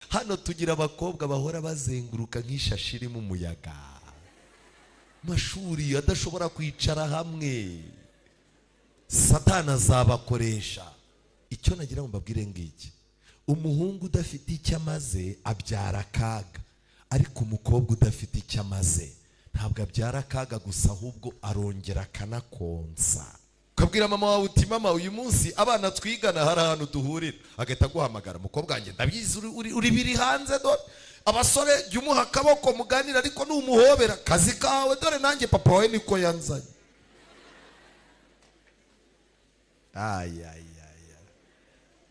hano tugira abakobwa bahora bazenguruka nk'ishashi irimo umuyaga, mashuri adashobora kwicara hamwe, Satani azabakoresha. Icyo nagira ngo mbabwire ngiki, umuhungu udafite icyo amaze abyara akaga, ariko umukobwa udafite icyo amaze ntabwo abyara akaga gusa, ahubwo arongera akanakonsa. Ukabwira mama wawe uti mama, uyu munsi abana twigana hari ahantu duhurira, agahita aguhamagara, umukobwa wanjye ndabizi uri biri hanze, dore abasore jya umuha akaboko muganira, ariko numuhobera kazi kawe, dore nanjye papa wawe niko yanzanye.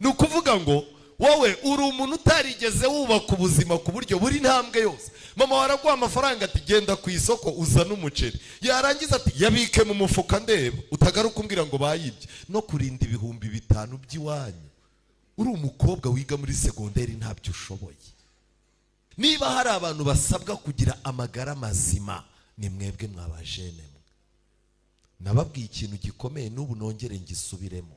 Ni ukuvuga ngo wowe uri umuntu utarigeze wubaka ubuzima ku buryo buri ntambwe yose. Mama waraguha amafaranga ati genda ku isoko uzana umuceri, yarangiza ati yabike mu mufuka ndeba, utagaruka umbwira ngo bayibye. No kurinda ibihumbi 5 by'iwanyu, uri umukobwa wiga muri segonderi ntabyo ushoboye. Niba hari abantu basabwa kugira amagara mazima, ni mwebwe mwabajene mwe. Nababwiye ikintu gikomeye, n'ubu nongere ngisubiremo.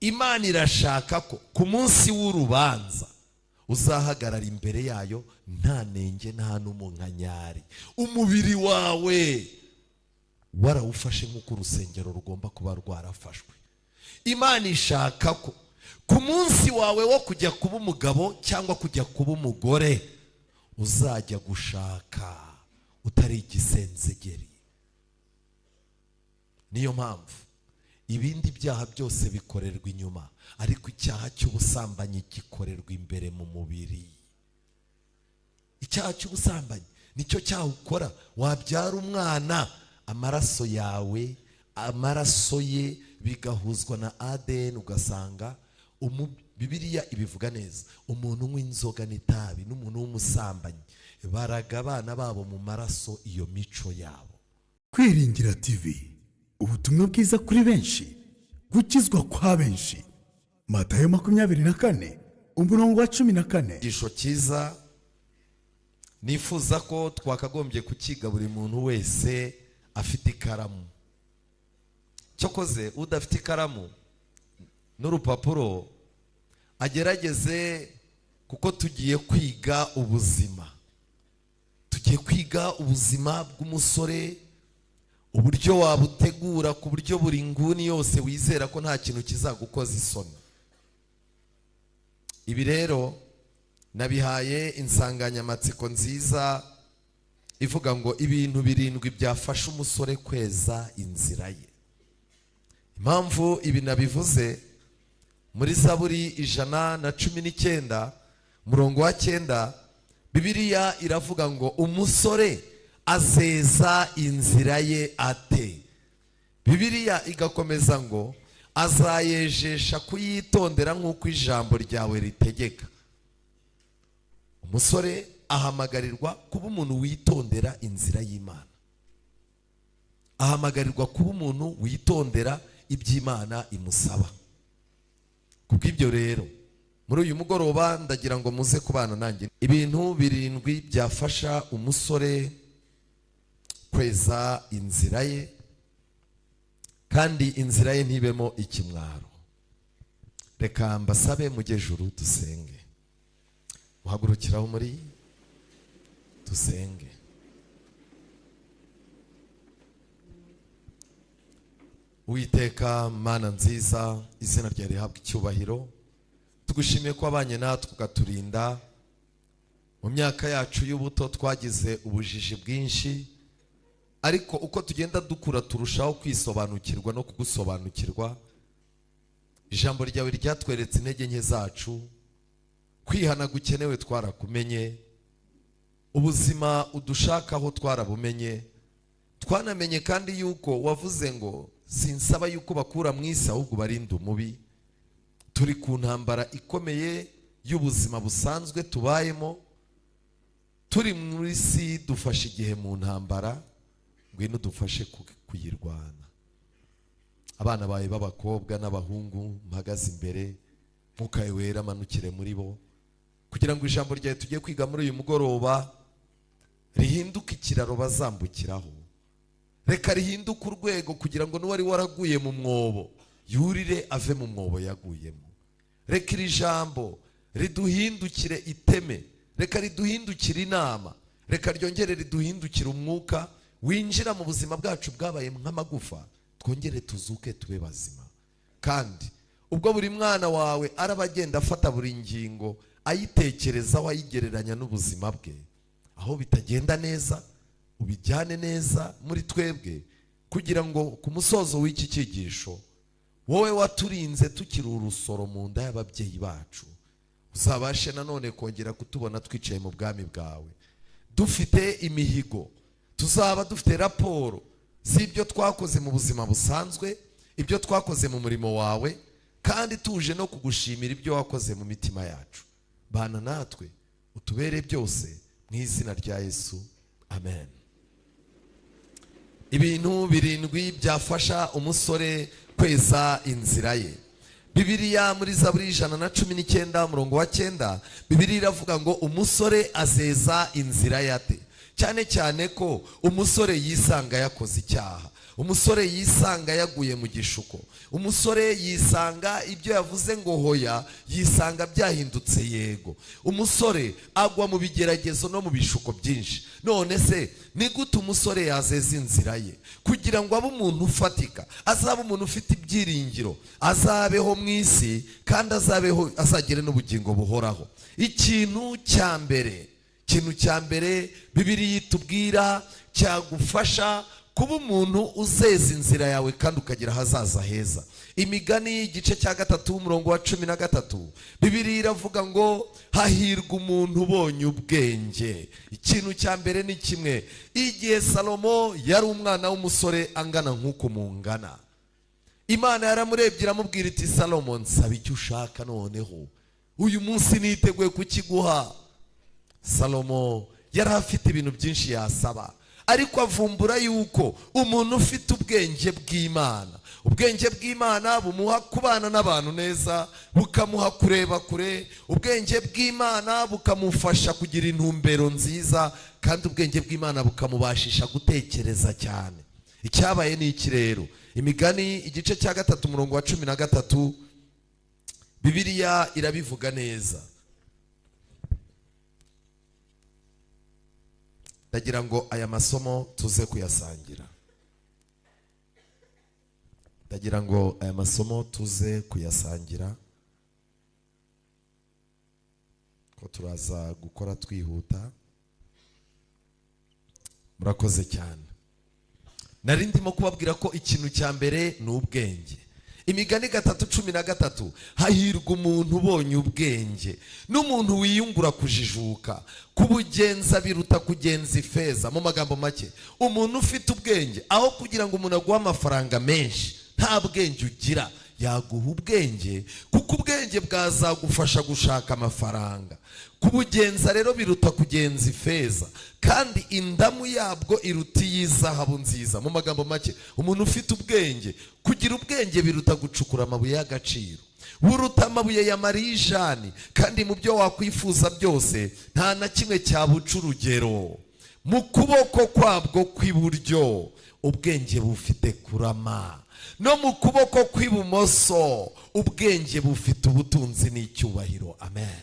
Imana irashaka ko ku munsi w'urubanza uzahagarara imbere yayo nta nenge nta n'umunkanyari, umubiri wawe warawufashe nk'uko urusengero rugomba kuba rwarafashwe. Imana ishaka ko ku munsi wawe wo kujya kuba umugabo cyangwa kujya kuba umugore, uzajya gushaka utari igisenzegeri. Niyo mpamvu ibindi byaha byose bikorerwa inyuma, ariko icyaha cy'ubusambanyi gikorerwa imbere mu mubiri. Icyaha cy'ubusambanyi nicyo cyaha ukora, wabyara umwana, amaraso yawe amaraso ye bigahuzwa na ADN, ugasanga Bibiliya ibivuga neza, umuntu unywa inzoga n'itabi n'umuntu w'umusambanyi baraga abana babo mu maraso iyo mico yabo. Kwiringira TV, ubutumwa bwiza kuri benshi, gukizwa kwa benshi. Matayo 24 umurongo wa 14. Gisho cyiza nifuza ko twakagombye kukiga buri muntu wese afite ikaramu. Cyokoze udafite ikaramu n'urupapuro agerageze, kuko tugiye kwiga ubuzima. Tugiye kwiga ubuzima bw'umusore, uburyo wabutegura ku buryo buri nguni yose wizera ko nta kintu kizagukoza isoni. Ibi rero nabihaye insanganyamatsiko nziza ivuga ngo ibintu 7 byafasha umusore kweza inzira ye. Impamvu ibi nabivuze, muri Zaburi 119 murongo wa 9 Bibiliya iravuga ngo umusore azeza inzira ye ate. Bibiliya igakomeza ngo azayejesha kuyitondera nk'uko ijambo ryawe ritegeka. Umusore ahamagarirwa kuba umuntu witondera inzira y'Imana, ahamagarirwa kuba umuntu witondera iby'Imana imusaba. Kubw'ibyo rero muri uyu mugoroba ndagira ngo muze kubana nanjye ibintu 7 byafasha umusore kweza inzira ye, kandi inzira ye ntibemo ikimwaro. Reka mbasabe mujye juru dusenge. Muhagurukiraho muri dusenge. Uwiteka Mana nziza, izina ryawe rihabwa icyubahiro. Tugushimiye ko abanye natwe ukaturinda. Mu myaka yacu y'ubuto twagize ubujiji bwinshi, ariko uko tugenda dukura turushaho kwisobanukirwa no kugusobanukirwa. Ijambo ryawe ryatweretse intege nke zacu, kwihana gukenewe twarakumenye, ubuzima udushakaho twarabumenye. Twanamenye kandi yuko wavuze ngo sinsaba yuko bakura mu isi ahubwo barinda umubi. Turi ku ntambara ikomeye y'ubuzima busanzwe tubayemo, turi muri si dufashe igihe mu ntambara, ngwino dufashe kuyirwana. Abana bawe b'abakobwa n'abahungu mpagaze imbere, Mwuka wera amanukire muri bo, kugira ngo ijambo ryawe tugiye kwiga muri uyu mugoroba rihinduke ikiraro bazambukiraho. Reka rihinduke urwego kugira ngo n'uwari waraguye mu mwobo yurire ave mu mwobo yaguyemo. Reka iri jambo riduhindukire iteme, reka riduhindukire inama, reka ryongere riduhindukire umwuka winjira mu buzima bwacu bwabaye nk'amagufa, twongere tuzuke tube bazima. Kandi ubwo buri mwana wawe araba agenda afata buri ngingo ayitekerezaho, ayigereranya n'ubuzima bwe, aho bitagenda neza ubijyane neza muri twebwe, kugira ngo ku musozo w'iki cyigisho wowe waturinze tukiri urusoro mu nda y'ababyeyi bacu, uzabashe nanone kongera kutubona twicaye mu bwami bwawe dufite imihigo, tuzaba dufite raporo z'ibyo twakoze mu buzima busanzwe, ibyo twakoze mu murimo wawe, kandi tuje no kugushimira ibyo wakoze mu mitima yacu. Bana natwe utubere byose mu izina rya Yesu, amen. Ibintu 7 byafasha umusore kweza inzira ye. Bibiliya muri Zaburi 119 umurongo wa 9, Bibiliya iravuga ngo umusore azeza inzira yate. Cyane cyane ko umusore yisanga yakoze icyaha, umusore yisanga yaguye mu gishuko, umusore yisanga ibyo yavuze ngo hoya yisanga byahindutse yego, umusore agwa mu bigeragezo no mu bishuko byinshi. None se ni gute umusore yazeza inzira ye kugira ngo abe umuntu ufatika, azabe umuntu ufite ibyiringiro, azabeho mu isi kandi azagire n'ubugingo buhoraho? Ikintu cya mbere Bibiliya itubwira cyagufasha kuba umuntu uzeza inzira yawe kandi ukagira ahazaza heza. Imigani igice cya 3 umurongo wa 13, Bibiliya iravuga ngo hahirwa umuntu ubonye ubwenge. Ikintu cya mbere ni kimwe, igihe Salomo yari umwana w'umusore angana nk'uko mungana, Imana yaramurebye iramubwira iti Salomo, nsaba icyo ushaka noneho, uyu munsi niteguye kukiguha. Salomo yari afite ibintu byinshi yasaba, ariko avumbura yuko umuntu ufite ubwenge bw'Imana bumuha kubana n'abantu neza, bukamuha kureba kure, ubwenge bw'Imana bukamufasha kugira intumbero nziza, kandi ubwenge bw'Imana bukamubashisha gutekereza cyane. Icyabaye ni iki rero? Imigani igice cya 3 umurongo wa 13, Bibiliya irabivuga neza. Ndagira ngo aya masomo tuze kuyasangira, ko turaza gukora twihuta. Murakoze cyane. Nari ndimo kubabwira ko ikintu cya mbere ni ubwenge. Imigani 3:13, hahirwa umuntu ubonye ubwenge, n'umuntu wiyungura kujijuka, kubugenza biruta kugenza ifeza. Mu magambo make, umuntu ufite ubwenge, aho kugira ngo umuntu aguhe amafaranga menshi nta bwenge ugira, yaguha ubwenge, kuko ubwenge bwazagufasha gushaka amafaranga. Kubugenza rero biruta kugenza ifeza, kandi indamu yabwo iruta iy'izahabu nziza. Mu magambo make, umuntu ufite ubwenge, kugira ubwenge biruta gucukura amabuye y'agaciro, buruta amabuye ya marijani, kandi mu byo wakwifuza byose nta na kimwe cyabuca urugero. Mu kuboko kwabwo kw'iburyo ubwenge bufite kurama, no mu kuboko kw'ibumoso ubwenge bufite ubutunzi n'icyubahiro. Amen.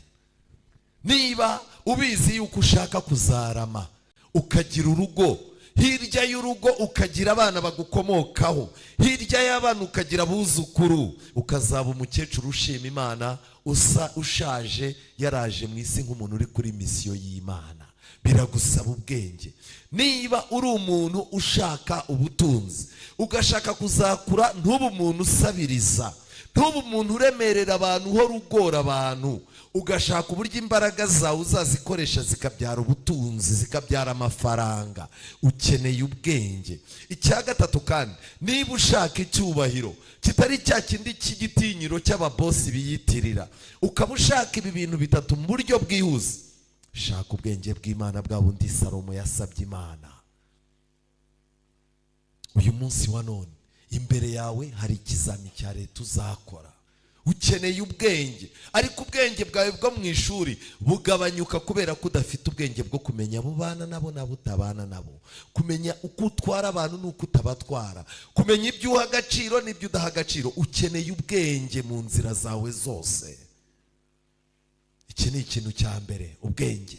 Niba ubizi yuko ushaka kuzarama, ukagira urugo, hirya y'urugo ukagira abana bagukomokaho, hirya y'abana ukagira abuzukuru, ukazaba umukecuru ushima Imana, ushaje yaraje mu isi nk'umuntu uri kuri misiyo y'Imana, biragusaba ubwenge. Niba uri umuntu ushaka ubutunzi, ugashaka kuzakura, ntube umuntu usabiriza, ntube umuntu uremerera abantu, uhora ugora abantu, ugashaka uburyo imbaraga zawe uzazikoresha zikabyara ubutunzi, zikabyara amafaranga. Ukeneye ubwenge. Icya gatatu kandi, niba ushaka icyubahiro kitari cya kindi cy'igitinyiro cy'ababosi biyitirira, ukaba ushaka ibi bintu bitatu mu buryo bwihuse, shaka ubwenge bw'Imana, bwa bundi Salomo yasabye Imana. Uyu munsi wa none imbere yawe hari ikizami cya leta uzakora, ukeneye ubwenge, ariko ubwenge bwawe bwo mu ishuri bugabanyuka kubera ko udafite ubwenge bwo kumenya abo ubana nabo n'abo utabana nabo, kumenya uko utwara abantu n'uko utabatwara, kumenya ibyo uha agaciro n'ibyo udaha agaciro. Ukeneye ubwenge mu nzira zawe zose. iki ni ikintu cya mbere, ubwenge.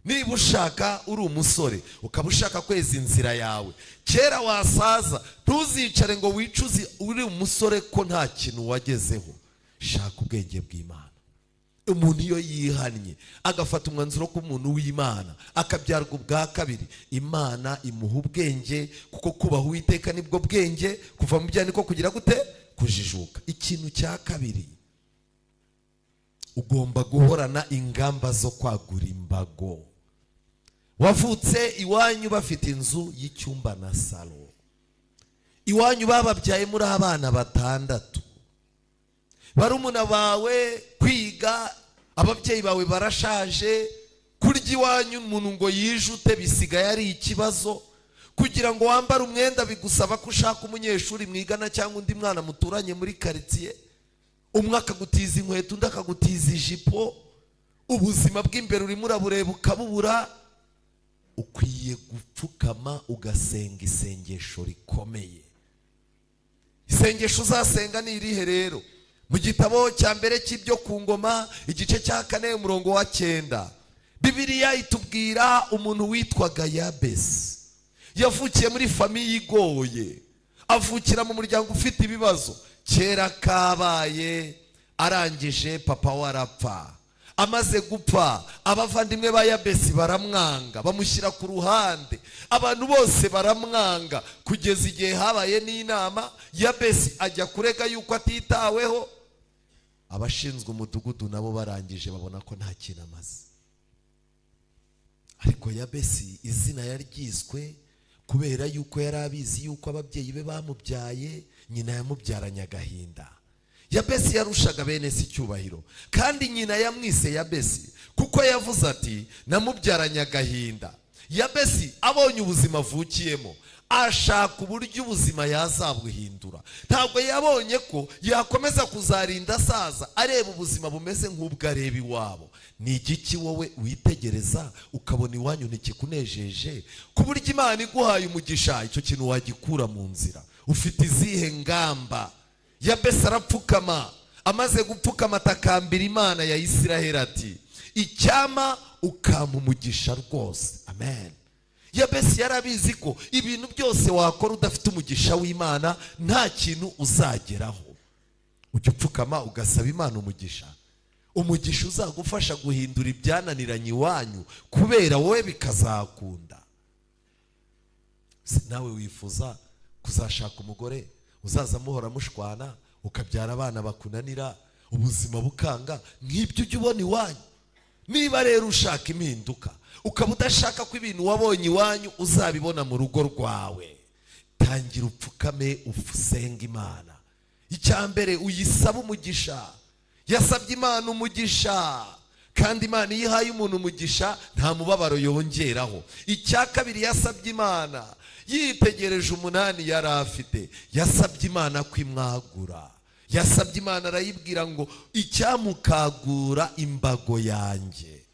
Niba ushaka uri umusore ukaba ushaka kweza inzira yawe, kera wasaza ntuzicare ngo wicuze uri umusore ko nta kintu wagezeho. Shaka ubwenge bw'Imana. Umuntu iyo yihannye agafata umwanzuro ko umuntu w'Imana akabyarwa ubwa kabiri, Imana imuha ubwenge, kuko kubaha Uwiteka nibwo bwenge, kuva mu byaha niko kugira gute? Kujijuka. Ikintu cya kabiri, ugomba guhorana ingamba zo kwagura imbago. Wavutse iwanyu bafite inzu y'icyumba na salo, iwanyu bababyaye muri abana 6, barumuna bawe kwiga, ababyeyi bawe barashaje, kurya iwanyu umuntu ngo yijute bisigaye ari ikibazo, kugira ngo wambare umwenda bigusaba ko ushaka umunyeshuri mwigana cyangwa undi mwana muturanye muri quartier, umwe akagutiza inkweto undi akagutiza ijipo, ubuzima bw'imbere urimo urabureba ukabubura. Ukwiye gupfukama ugasenga isengesho rikomeye. Isengesho uzasenga ni irihe rero? Mu gitabo cya mbere cy'ibyo ku ngoma igice cya 4 umurongo wa 9, Bibiliya itubwira umuntu witwaga Yabesi. Yavukiye muri famiye igoye, avukira mu muryango ufite ibibazo. Kera kabaye arangije papa warapfa. Amaze gupfa abavandimwe ba Yabesi baramwanga, bamushyira ku ruhande, abantu bose baramwanga, kugeza igihe habaye n'inama. Yabesi ajya kurega yuko atitaweho, abashinzwe umudugudu nabo barangije babona ko nta kintu amaze. Ariko Yabesi izina yaryiswe kubera yuko yari abizi yuko ababyeyi be bamubyaye, nyina yamubyaranye agahinda. Yabesi yarushaga bene se icyubahiro, kandi nyina yamwise Yabesi kuko yavuze ati namubyaranye agahinda. Yabesi abonye ubuzima avukiyemo ashaka uburyo ubuzima yazabuhindura. Ntabwo yabonye ko yakomeza kuzarinda asaza areba ubuzima bumeze nk'ubwo areba iwabo. Ni igiki wowe witegereza ukabona iwanyu ntikikunejeje, ku buryo Imana iguhaye umugisha icyo kintu wagikura mu nzira? Ufite izihe ngamba? Yabesi arapfukama, amaze gupfukama atakambira Imana ya Isiraheli ati icyama ukama umugisha rwose. Amen. Yabesi yarabizi ko ibintu byose wakora udafite umugisha w'Imana nta kintu uzageraho. Ujya upfukama ugasaba Imana umugisha, umugisha uzagufasha guhindura ibyananiranye iwanyu kubera wowe bikazakunda. Nawe wifuza kuzashaka umugore uzaza muhora mushwana, ukabyara abana bakunanira, ubuzima bukanga nk'ibyo ujya ubona iwanyu? Niba rero ushaka impinduka, ukaba udashaka ko ibintu wabonye iwanyu uzabibona mu rugo rwawe, tangira upfukame usenga Imana. Icyambere uyisaba umugisha. Yasabye Imana umugisha, kandi Imana iyo ihaye umuntu umugisha nta mubabaro yongeraho. Icya kabiri yasabye Imana, yitegereje 8 yari afite, yasabye Imana kwimwagura. Yasabye Imana arayibwira ngo icyamukagura imbago yanjye.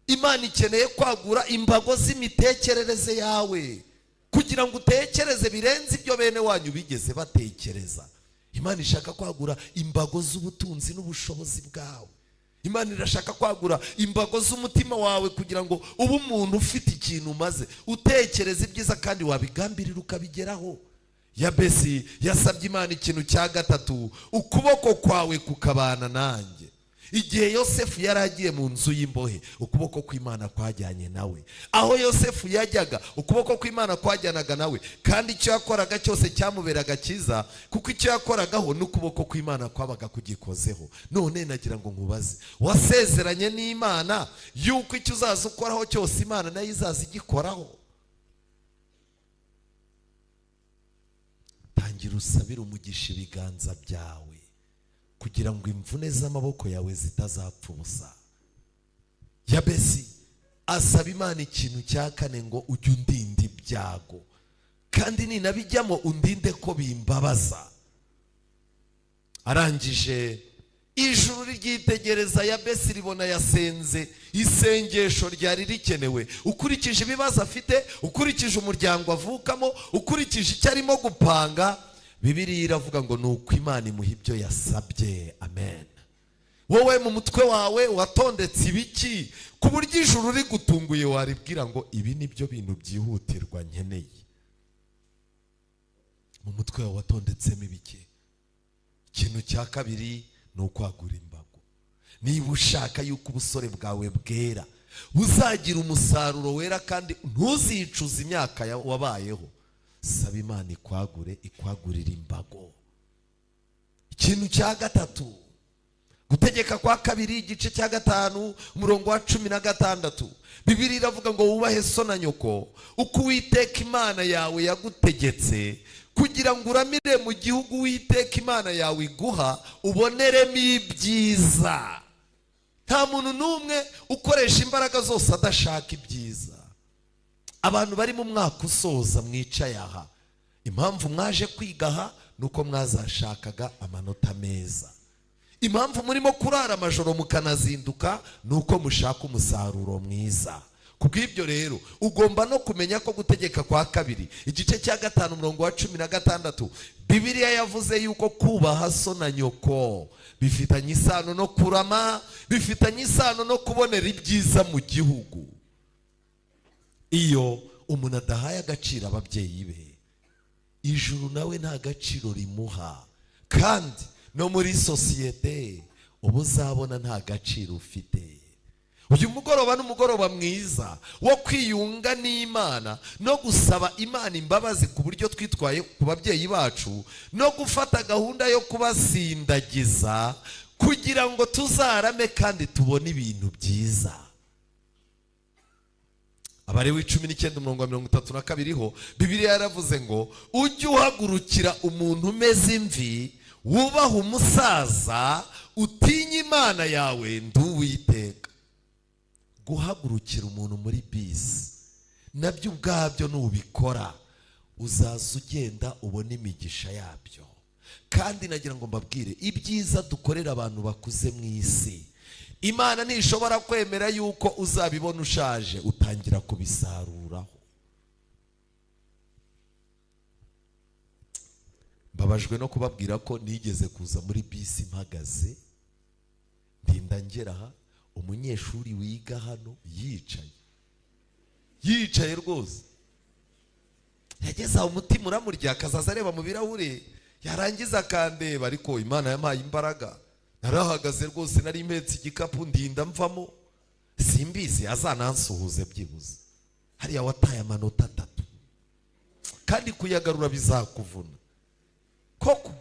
Imana ikeneye kwagura imbago z'imitekerereze yawe, kugira ngo utekereze birenze ibyo bene wanyu bigeze batekereza. Imana ishaka kwagura imbago z'ubutunzi n'ubushobozi bwawe. Imana irashaka kwagura imbago z'umutima wawe kugira ngo ube umuntu ufite ikintu umaze, utekereza ibyiza kandi wabigambirira ukabigeraho. Yabesi yasabye Imana ikintu cya gatatu, ukuboko kwawe kukabana nanjye. Igihe Yosefu yari agiye mu nzu y'imbohe, ukuboko kw'Imana kwajyanye nawe. Aho Yosefu yajyaga, ukuboko kw'Imana kwajyanaga nawe, kandi icyo yakoraga cyose cyamuberaga cyiza, kuko icyo yakoragaho n'ukuboko kw'Imana kwabaga kugikozeho. None nagira ngo nkubaze, wasezeranye n'Imana yuko icyo uzaza ukoraho cyose Imana nayo izaza igikoraho? Tangira usabire umugisha ibiganza byawe, kugira ngo imvune z'amaboko yawe zitazapfa ubusa. Yabesi asaba Imana ikintu cya 4 ngo ujye undinda ibyago, kandi ninabijyamo undinde ko bimbabaza. Arangije ijuru ryitegereza Yabesi ribona yasenze isengesho ryari rikenewe, ukurikije ibibazo afite, ukurikije umuryango avukamo, ukurikije icyo arimo gupanga. Bibiliya iravuga ngo nuko Imana imuha ibyo yasabye. Amen. wowe mu mutwe wawe watondetse ibiki ku buryo ijuru rigutunguye waribwira ngo ibi nibyo bintu byihutirwa nkeneye. mu mutwe wawe watondetsemo ibiki? ikintu cya kabiri ni ukwagura imbago. niba ushaka yuko ubusore bwawe bwera buzagira umusaruro wera kandi ntuzicuze imyaka wabayeho, saba Imana ikwagurira imbago. ikintu cya gatatu, Gutegeka kwa kabiri igice cya 5 umurongo wa 16, Bibiliya iravuga ngo wubahe so na nyoko uko Uwiteka Imana yawe yagutegetse, kugira ngo uramire mu gihugu Uwiteka Imana yawe iguha uboneremo ibyiza. Nta muntu n'umwe ukoresha imbaraga zose adashaka ibyiza. Abantu bari mu mwaka usoza mwicaye aha, impamvu mwaje kwiga aha nuko mwazashakaga amanota meza. Impamvu murimo kurara amajoro mukanazinduka nuko mushaka umusaruro mwiza. Kubw'ibyo rero ugomba no kumenya ko Gutegeka kwa kabiri igice cya 5 umurongo wa 16, Bibiliya yavuze yuko kubaha so na nyoko bifitanye isano no kurama, bifitanye isano no kubonera ibyiza mu gihugu. Iyo umuntu adahaye agaciro ababyeyi be, ijuru nawe nta gaciro rimuha, kandi no muri sosiyete ubu uzabona nta gaciro ufite. Uyu mugoroba n'umugoroba mwiza wo kwiyunga n'Imana no gusaba Imana imbabazi ku buryo twitwaye ku babyeyi bacu, no gufata gahunda yo kubasindagiza kugira ngo tuzarame kandi tubone ibintu byiza. Abalewi 19 umurongo wa 32 ho Bibiliya yaravuze ngo ujye uhagurukira umuntu umeze imvi, wubaha umusaza, utinye Imana yawe ndi Uwiteka. Guhagurukira umuntu muri bisi nabyo ubwabyo nubikora uzaza ugenda ubona imigisha yabyo. Kandi nagira ngo mbabwire ibyiza dukorera abantu bakuze mu isi, Imana ntishobora kwemera yuko uzabibona ushaje utangira kubisaruraho. Mbabajwe no kubabwira ko nigeze kuza muri bisi mpagaze, ndinda ngera aha, umunyeshuri wiga hano yicaye rwose, yageze aho umutima uramurya, akazaza areba mu birahure, yarangiza akandeba. Ariko Imana yampaye imbaraga, narahagaze rwose, nari impetse igikapu, ndinda mvamo, simbizi azanansuhuze byibuze. Hariya wataye amanota 3 kandi kuyagarura bizakuvuna koko.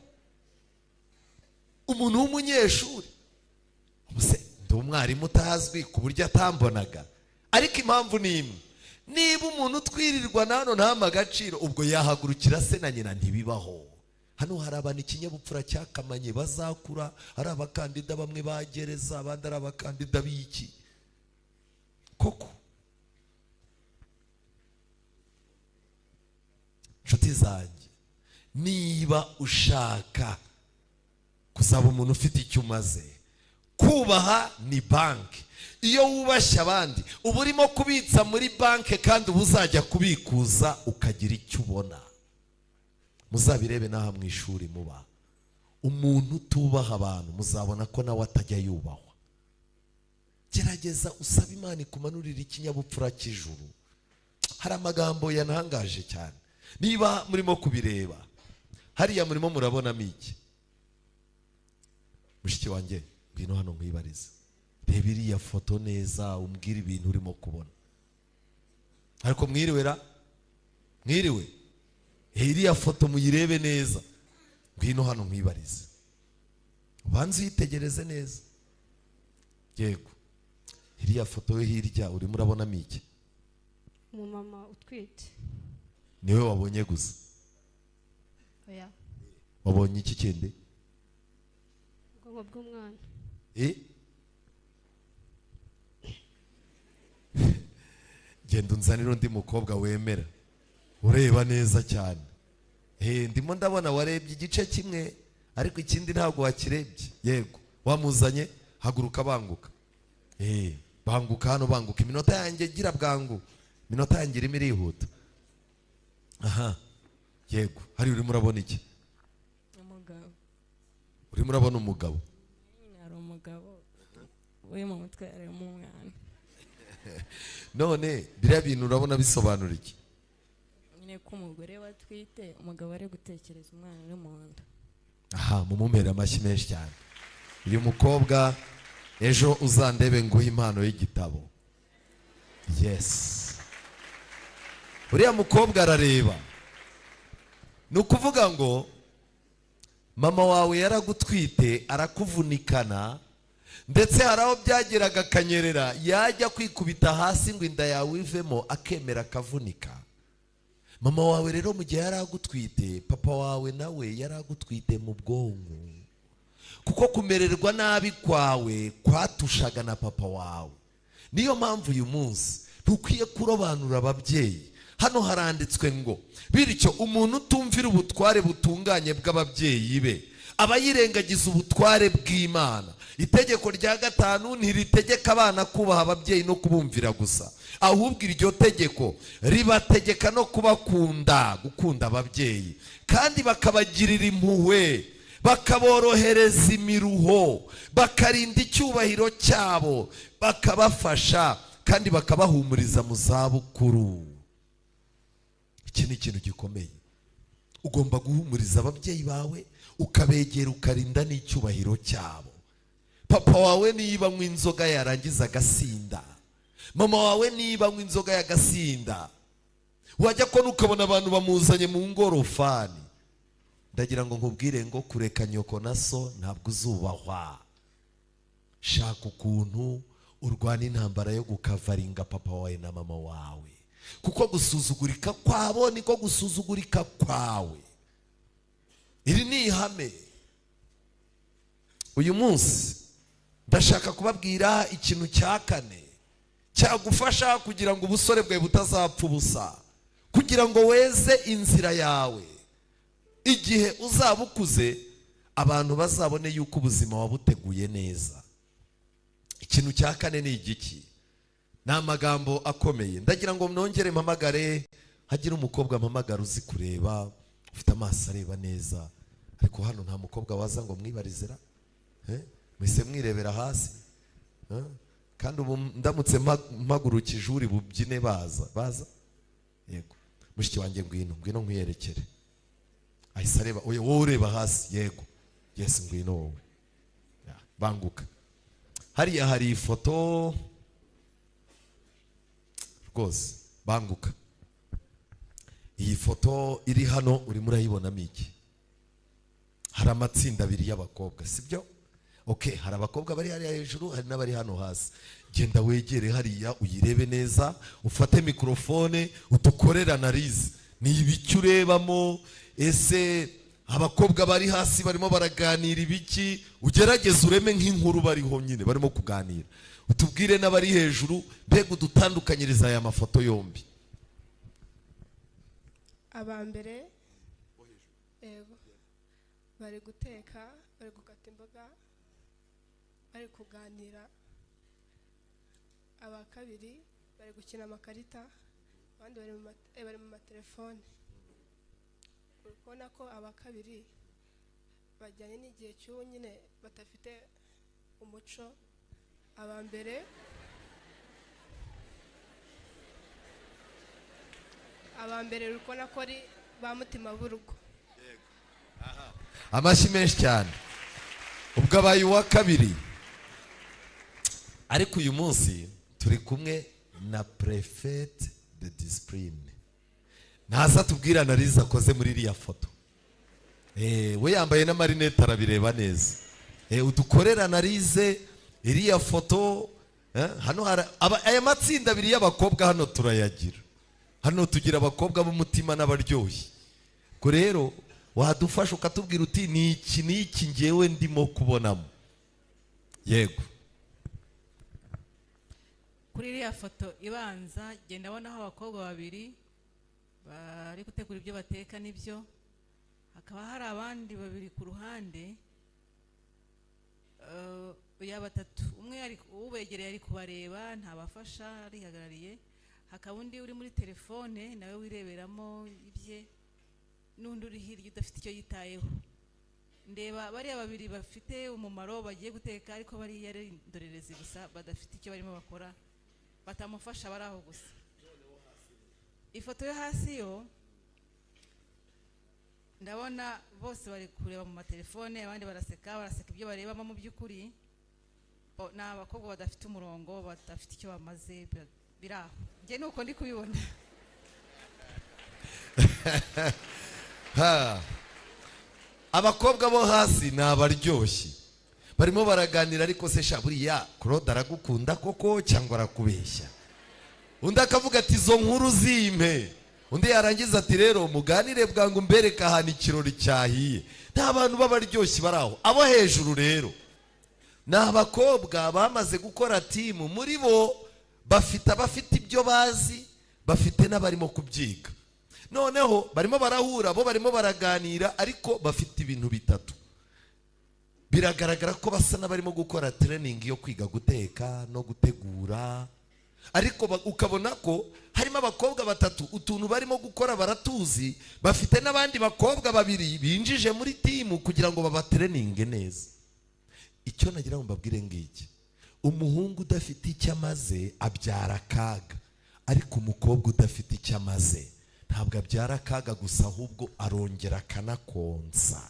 Umuntu w'umunyeshuri ubuse ndi umwarimu utazwi ku buryo atambonaga, ariko impamvu ni imwe, niba umuntu twirirwa nano ntama agaciro, ubwo yahagurukira se na nyina ntibibaho. Hano hari abantu ikinyabupfura cyakamanye bazakura, hari abakandida bamwe bagereza, abandi ari abakandida b'iki koko. Nshuti zanjye, niba ushaka kuzaba umuntu ufite icyo umaze, kubaha ni banki. Iyo wubashye abandi uba urimo kubitsa muri banki, kandi uba uzajya kubikuza ukagira icyo ubona. Muzabirebe n'aha mu ishuri muba, umuntu utubaha abantu muzabona ko nawe atajya yubahwa. Gerageza usaba Imana ikumanurira ikinyabupfura cy'ijuru. Hari amagambo yantangaje cyane, niba murimo kubireba hariya murimo murabonamo iki? Mushiki wanjye ngwino hano nkwibarize, reba iriya foto neza umbwire ibintu urimo kubona. Ariko mwiriwe iriya foto muyirebe neza, ngwino hano nkwibarize, ubanze uyitegereze neza. Yego, iriya foto yo hirya urimo urabonamo iki? Umumama utwite. Niwe wabonye gusa? Oya. Wabonye iki kindi? Ubwonko bw'umwana. Genda unzanire undi mukobwa wemera ureba neza cyane. Ndimo ndabona warebye igice kimwe ariko ikindi ntabwo wakirebye. Yego, wamuzanye, haguruka banguka. Banguka hano, banguka, iminota yanjye gira bwangu, iminota yanjye irimo irihuta. Aha, yego, hari urimo urabona iki? Umugabo. Urimo urabona umugabo? Hari umugabo we mu mutwe harimo umwana. none biriya bintu urabona bisobanura iki? Nyine ko umugore watwite umugabo ari gutekereza umwana uri mu nda. Aha, mumumera amashyi menshi cyane. Uyu mukobwa ejo uzandebe nguhe impano y'igitabo. Yes, uriya mukobwa arareba. Ni ukuvuga ngo mama wawe yaragutwite arakuvunikana, ndetse hari aho byageraga akanyerera, yajya kwikubita hasi ngo inda yawe ivemo akemera akavunika. Mama wawe rero mu gihe yaragutwite, papa wawe nawe yaragutwite mu bwonko, kuko kumererwa nabi kwawe kwatushaga na papa wawe. Niyo mpamvu uyu munsi ntukwiye kurobanura ababyeyi. Hano haranditswe ngo bityo umuntu utumvira ubutware butunganye bw'ababyeyi be aba yirengagiza ubutware bw'Imana. Itegeko rya 5 ntiritegeka abana kubaha ababyeyi no kubumvira gusa, ahubwo iryo tegeko ribategeka no kubakunda, gukunda ababyeyi, kandi bakabagirira impuhwe, bakaborohereza imiruho, bakarinda icyubahiro cyabo, bakabafasha kandi bakabahumuriza mu zabukuru. Iki ni ikintu gikomeye. Ugomba guhumuriza ababyeyi bawe, ukabegera, ukarinda n'icyubahiro cyabo. Papa wawe niba anywa inzoga yarangiza agasinda, mama wawe niba anywa inzoga y'agasinda, wajya ko ukabona abantu bamuzanye mu ngorofani, ndagira ngo nkubwire ngo kureka nyoko na so ntabwo uzubahwa. Shaka ukuntu urwana intambara yo gukavaringa papa wawe na mama wawe, kuko gusuzugurika kwabo niko gusuzugurika kwawe. Iri ni ihame. Uyu munsi ndashaka kubabwira ikintu cya 4 cyagufasha kugira ngo ubusore bwawe butazapfa ubusa, kugira ngo weze inzira yawe. Igihe uzaba ukuze, abantu bazabone yuko ubuzima wabuteguye neza. Ikintu cya 4 ni igiki? Ni amagambo akomeye. Ndagira ngo nongere mpamagare, hagira umukobwa mpamagara uzi kureba, ufite amaso areba neza. Ariko hano nta mukobwa waza ngo mwibarizira, mwese mwirebera hasi. Kandi ubu ndamutse mpagurukije uri bubyine baza. Yego, mushiki wanjye ngwino nkwiyerekere. Ahise areba, oye wowe ureba hasi. Yego, yes ngwino wowe. Banguka. Hariya hari ifoto rwose, banguka. Iyi foto iri hano urimo urayibonamo iki? Hari amatsinda 2 y'abakobwa, sibyo? Okay, hari abakobwa bari hariya hejuru, hari n'abari hano hasi. Genda wegere hariya uyirebe neza, ufate mikrofone, udukorera analize. Ni ibiki urebamo? Ese abakobwa bari hasi barimo baraganira ibiki? Ugerageze ureme nk'inkuru bariho nyine barimo kuganira. Utubwire n'abari hejuru, mbega udutandukanyiriza aya mafoto yombi. Abambere bari guteka, bari gukata imboga, bari kuganira. Abakabiri bari gukina amakarita, abandi bari mu matelefone. Urabona ko abakabiri bajyanye n'igihe cy'ubu nyine batafite umuco. Abambere urabona ko ari ba mutima b'urugo. Amashyi menshi cyane. Ubwo abaye uwa kabiri. Ariko uyu munsi turi kumwe na prefete de discipline. Naza tubwira analize akoze muri iriya foto. We yambaye n'amarinete arabireba neza. Udukorera analize iriya foto. Hano aya matsinda 2 y'abakobwa hano turayagira. Hano tugira abakobwa b'umutima n'abaryoshye. Ko rero wadufasha ukatubwira uti ni iki ngewe ndimo kubonamo. Yego. Kuri iriya foto ibanza genda bonaho abakobwa 2 bari gutegura ibyo bateka n'ibyo. Hakaba hari abandi 2 ku ruhande. Ya 3, umwe ari ubegereye ari kubareba, ntabafasha, arihagarariye. Hakaba undi uri muri telefone nawe wireberamo ibye, n'undi uri hirya udafite icyo yitayeho. ndeba bariya babiri bafite umumaro bagiye guteka ariko bariya ari indorerezi gusa badafite icyo barimo bakora batamufasha bari aho gusa. Ifoto yo hasi yo ndabona bose bari kureba mu matelefone, abandi baraseka ibyo barebamo mu by'ukuri. Ni abakobwa badafite umurongo, badafite icyo bamaze, biraho njye nuko ndi kubibona. Abakobwa bo hasi ni abaryoshye, barimo baraganira, ariko se sha buriya Claude aragukunda koko cyangwa arakubeshya? Undi akavuga ati izo nkuru zimpe, undi yarangiza ati rero muganire bwangu mbereke ahantu ikirori cyahiye. Nta bantu b'abaryoshye baraho. Abo hejuru rero ni abakobwa bamaze gukora timu, muri bo bafite ibyo bazi, bafite n'abarimo kubyiga. Noneho barimo barahura, bo barimo baraganira, ariko bafite ibintu bitatu. Biragaragara ko basa n'abarimo gukora training yo kwiga guteka no gutegura, ariko ukabona ko harimo abakobwa batatu utuntu barimo gukora baratuzi, bafite n'abandi bakobwa babiri binjije muri timu kugira ngo babatraininge neza. Icyo nagira ngo mbabwire ngiki, umuhungu udafite icyo amaze abyara akaga, ariko umukobwa udafite icyo amaze ntabwo abyara akaga gusa, ahubwo arongera akanakonsa.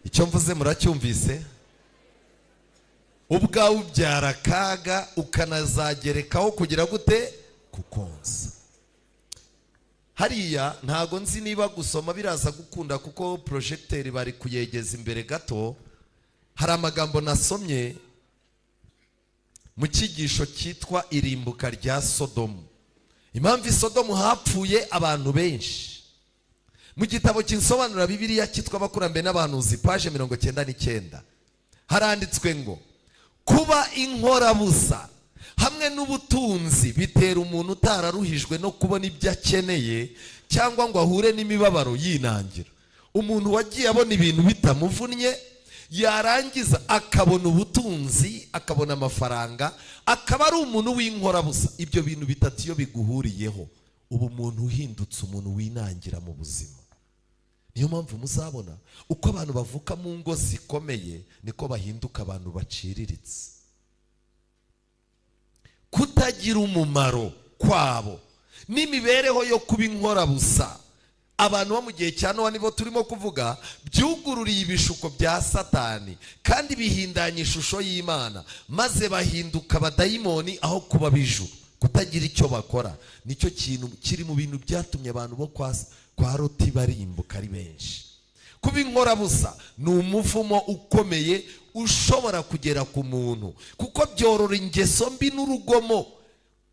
Icyo mvuze muracyumvise? Ubwawe ubyara akaga ukanazagerekaho kugira gute? Kukonsa. Hariya ntago nzi niba gusoma biraza gukunda, kuko projecteur bari kuyegeza imbere gato. Hari amagambo nasomye mu cyigisho cyitwa irimbuka rya Sodomu. Impamvu Sodomu hapfuye abantu benshi. Mu gitabo cy'insobanura Bibiliya cyitwa Abakurambere n'Abahanuzi page 99 haranditswe ngo kuba inkorabusa hamwe n'ubutunzi bitera umuntu utararuhijwe no kubona ibyo akeneye, cyangwa ngo ahure n'imibabaro yinangira. Umuntu wagiye abona ibintu bitamuvunnye, yarangiza akabona ubutunzi, akabona amafaranga, akaba ari umuntu w'inkorabusa. Ibyo bintu bitatu iyo biguhuriyeho, ubu umuntu uhindutse umuntu winangira mu buzima. Niyo mpamvu muzabona uko abantu bavuka mu ngo zikomeye niko bahinduka abantu baciriritse. Kutagira umumaro kwabo n'imibereho yo kuba inkorabusa, abantu bo mu gihe cya Nowa nibo turimo kuvuga, byugururiye ibishuko bya Satani kandi bihindanya ishusho y'Imana, maze bahinduka abadayimoni aho kuba bijuru. Kutagira icyo bakora nicyo kintu kiri mu bintu byatumye abantu bo kwa Loti barimbuka ari benshi. Kuba inkorabusa ni umuvumo ukomeye ushobora kugera ku muntu, kuko byorora ingeso mbi n'urugomo.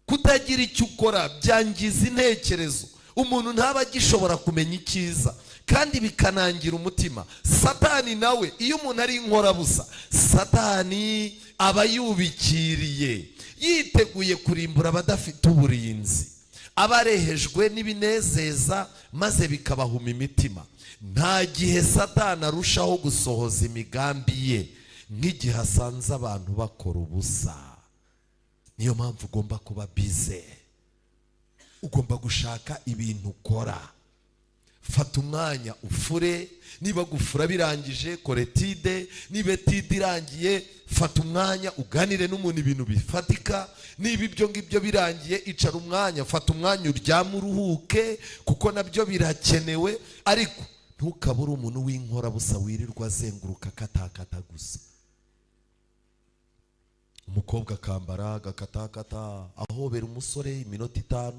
Kutagira icyo ukora byangiza intekerezo, umuntu ntaba agishobora kumenya icyiza, kandi bikanangira umutima. Satani nawe iyo umuntu ari inkorabusa, Satani aba yubikiriye, yiteguye kurimbura abadafite uburinzi, abarehejwe n'ibinezeza maze bikabahuma imitima. Nta gihe Satani arushaho gusohoza imigambi ye nk'igihe asanze abantu bakora ubusa. Niyo mpamvu ugomba kuba bize, ugomba gushaka ibintu ukora. Fata umwanya ufure, niba gufura birangije kore etide, niba etide irangiye fata umwanya uganire n'umuntu ibintu bifatika, niba ibyo ngibyo birangiye icara umwanya, fata umwanya uryame uruhuke, kuko nabyo birakenewe. Ariko ntukabure umuntu w'inkorabusa wirirwa azenguruka katakata gusa. Umukobwa akambara agakatakata, ahobera umusore iminota 5,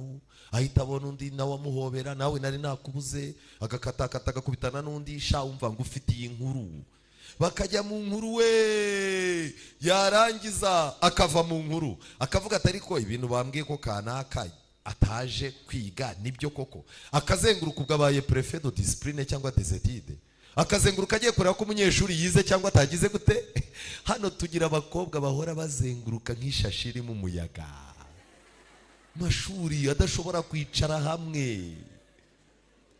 ahita abona undi nawe amuhobera, nawe nari nakubuze, agakatakata agakubitana n'undi, sha umva ngo ufitiye inkuru. Bakajya mu nkuru we, yarangiza akava mu nkuru akavuga ati ariko ibintu bambwiye ko kanaka ataje kwiga nibyo koko. Akazenguruka ubwo abaye prefet de discipline cyangwa des études, akazenguruka agiye kureba ko umunyeshuri yize cyangwa atagize gute. Hano tugira abakobwa bahora bazenguruka nk'ishashi iri mu muyaga, mashuri adashobora kwicara hamwe.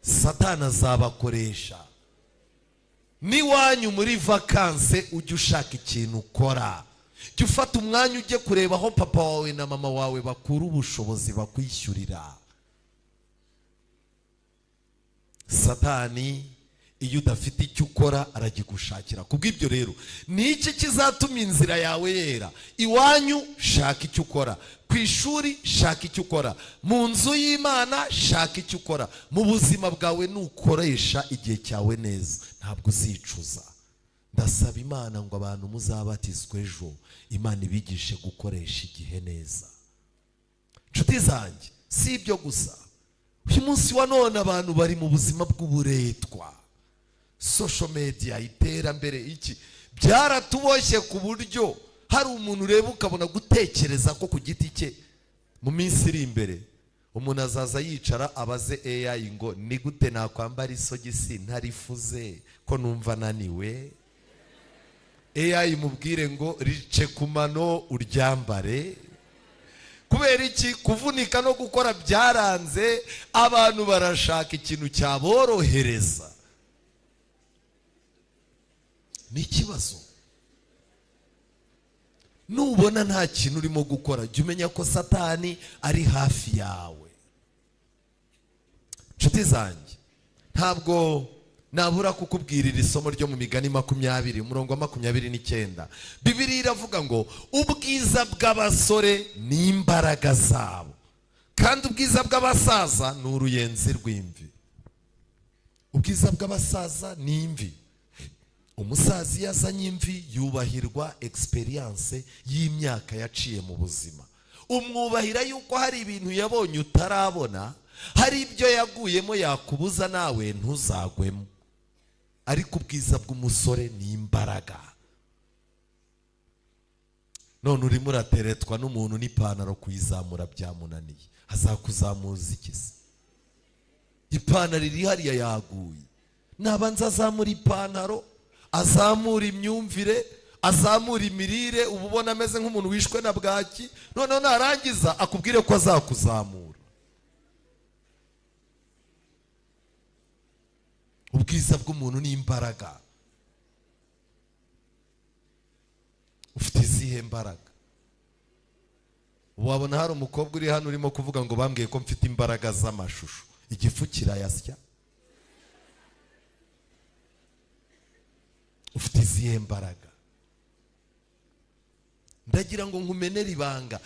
Satani azabakoresha. Niwanyu muri vakanse ujye ushaka ikintu ukora, jya ufata umwanya ujye kureba aho papa wawe na mama wawe bakura ubushobozi bakwishyurira. Satani iyo udafite icyo ukora aragigushakira. Kubw'ibyo rero ni iki kizatuma inzira yawe yera? Iwanyu shaka icyo ukora, ku ishuri shaka icyo ukora, mu nzu y'Imana shaka icyo ukora. Mu buzima bwawe nukoresha igihe cyawe neza ntabwo uzicuza. Ndasaba Imana ngo abantu muzabatizwe ejo Imana ibigishe gukoresha igihe neza. Nshuti zanjye, si ibyo gusa, uyu munsi wa none abantu bari mu buzima bw'uburetwa. Social media, iterambere iki byaratuboshye ku buryo hari umuntu ureba ukabona gutekereza ko ku giti cye mu minsi iri imbere umuntu azaza yicara abaze AI ngo ni gute nakwambara isogisi ntarifuze ko numva naniwe. AI mubwire ngo rice ku mano uryambare. Kubera iki? Kuvunika no gukora byaranze, abantu barashaka ikintu cyaborohereza. Ni ikibazo. Nubona nta kintu urimo gukora, jya umenya ko Satani ari hafi yawe. Nshuti zanjye, ntabwo nabura kukubwira iri somo ryo mu Migani 20 umurongo wa 29. Bibiliya iravuga ngo ubwiza bw'abasore ni imbaraga zabo, kandi ubwiza bw'abasaza ni uruyenzi rw'imvi. Ubwiza bw'abasaza ni imvi. Umusaza iyo azanye imvi yubahirwa experience y'imyaka yaciye mu buzima. Umwubahira yuko hari ibintu yabonye utarabona, hari ibyo yaguyemo yakubuza nawe ntuzagwemo. Ariko ubwiza bw'umusore ni imbaraga. None urimo urateretwa n'umuntu n'ipantaro kuyizamura byamunaniye, azakuzamuza iki se? Ipantaro iri hariya yaguye, nabanza azamura ipantaro, azamura imyumvire, azamura imirire, uba ubona ameze nk'umuntu wishwe na bwaki, noneho narangiza akubwire ko azakuzamura. Ubwiza bw'umuntu ni imbaraga. Ufite izihe mbaraga? Wabona hari umukobwa uri hano urimo kuvuga ngo bambwiye ko mfite imbaraga z'amashusho, igifu kirayasya? Ufite izihe mbaraga? Ndagira ngo nkumenere ibanga.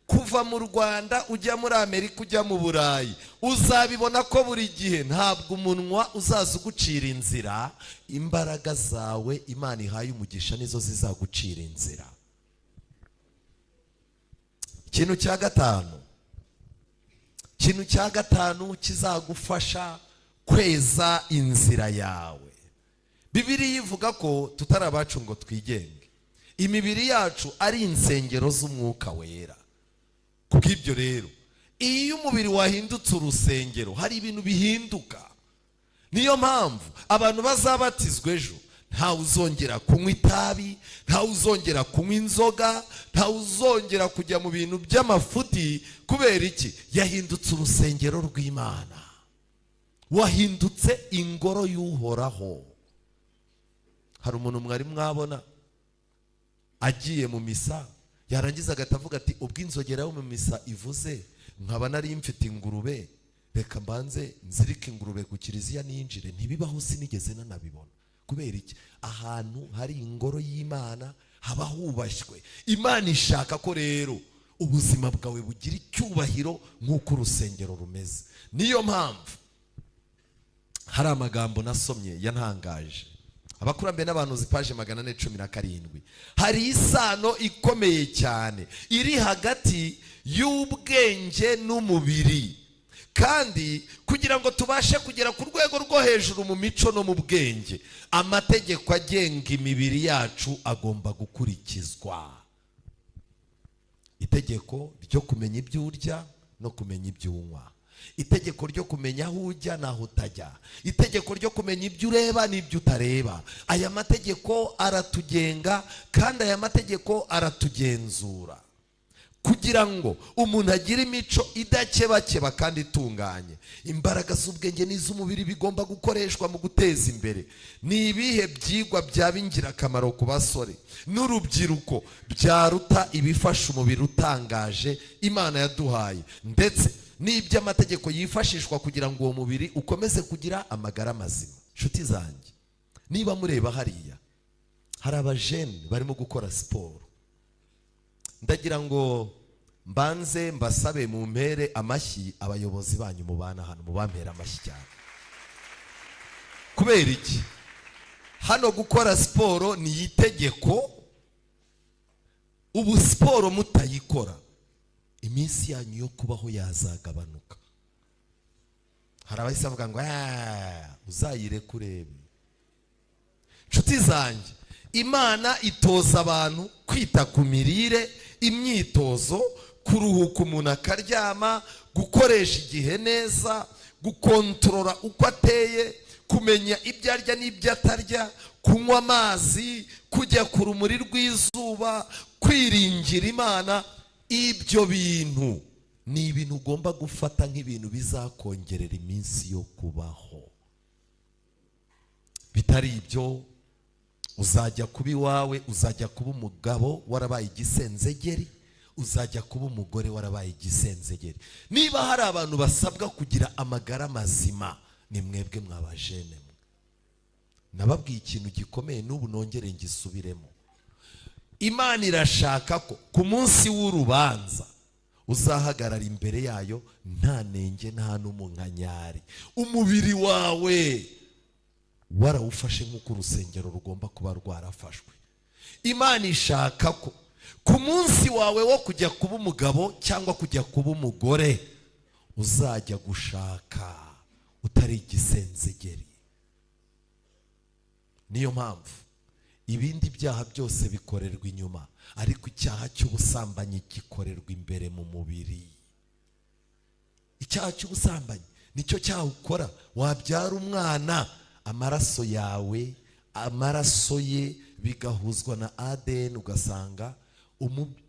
Kuva mu Rwanda ujya muri Amerika ujya mu Burayi, uzabibona ko buri gihe ntabwo umunwa uzaza ugucira inzira, imbaraga zawe Imana ihaye umugisha nizo zizagucira inzira. Ikintu cya gatanu kizagufasha kweza inzira yawe. Bibiliya ivuga ko tutari abacu ngo twigenge, imibiri yacu ari insengero z'umwuka wera. Kubw'ibyo rero iyo umubiri wahindutse urusengero hari ibintu bihinduka. Niyo mpamvu abantu bazabatizwa ejo ntawe uzongera kunywa itabi, ntawe uzongera kunywa inzoga, ntawe uzongera kujya mu bintu by'amafuti. Kubera iki? Yahindutse urusengero rw'Imana, wahindutse ingoro y'Uhoraho. Hari umuntu mwari mwabona agiye mu misa yarangiza agatavuga ati ubwo inzogera yo mu misa ivuze nkaba nari mfite ingurube, reka mbanze nzirike ingurube ku kiliziya ninjire. Ntibibaho, sinigeze nanabibona. Kubera iki? Ahantu hari ingoro y'Imana haba hubashywe. Imana ishaka ko rero ubuzima bwawe bugira icyubahiro nk'uko urusengero rumeze. Niyo mpamvu hari amagambo nasomye yantangaje. Abakurambere n'abantu zipaje 417. Hari isano ikomeye cyane iri hagati y'ubwenge n'umubiri, kandi kugira ngo tubashe kugera ku rwego rwo hejuru mu mico no mu bwenge, amategeko agenga imibiri yacu agomba gukurikizwa. Itegeko ryo kumenya ibyo urya no kumenya ibyo unywa, itegeko ryo kumenya aho ujya n'aho utajya, itegeko ryo kumenya ibyo ureba n'ibyo utareba. Aya mategeko aratugenga kandi aya mategeko aratugenzura kugira ngo umuntu agire imico idakebakeba kandi itunganye. Imbaraga z'ubwenge n'iz'umubiri bigomba gukoreshwa mu guteza imbere. Ni ibihe byigwa byaba ingirakamaro ku basore n'urubyiruko byaruta ibifasha umubiri utangaje Imana yaduhaye, ndetse n'iby'amategeko yifashishwa kugira ngo uwo mubiri ukomeze kugira amagara mazima? Nshuti zanjye, niba mureba hariya hari abajene barimo gukora siporo, ndagira ngo mbanze mbasabe mu mpere amashyi abayobozi banyu mubana hano, mubampera amashyi cyane. Kubera iki? Hano gukora siporo ni itegeko. Ubu siporo mutayikora iminsi yanyu yo kubaho yazagabanuka. Hari abahise bavuga ngo uzayireke urebe. Nshuti zanjye, Imana itoza abantu kwita ku mirire, imyitozo, kuruhuka umuntu akaryama, gukoresha igihe neza, gukontorora uko ateye, kumenya ibyo arya n'ibyo atarya, kunywa amazi, kujya ku rumuri rw'izuba, kwiringira Imana. Ibyo bintu ni ibintu ugomba gufata nk'ibintu bizakongerera iminsi yo kubaho. Bitari ibyo uzajya kuba iwawe, uzajya kuba umugabo warabaye igisenzegeri, uzajya kuba umugore warabaye igisenzegeri. Niba hari abantu basabwa kugira amagara mazima, ni mwebwe mwabajene mwe. Nababwiye ikintu gikomeye, n'ubu nongere ngisubiremo. Imana irashaka ko ku munsi w'urubanza uzahagarara imbere yayo nta nenge nta n'umunkanyari. Umubiri wawe warawufashe nk'uko urusengero rugomba kuba rwarafashwe. Imana ishaka ko ku munsi wawe wo kujya kuba umugabo cyangwa kujya kuba umugore uzajya gushaka utari igisenzegeri. Niyo mpamvu ibindi byaha byose bikorerwa inyuma, ariko icyaha cy'ubusambanyi gikorerwa imbere mu mubiri. Icyaha cy'ubusambanyi nicyo cyaha ukora, wabyara umwana, amaraso yawe, amaraso ye bigahuzwa na ADN, ugasanga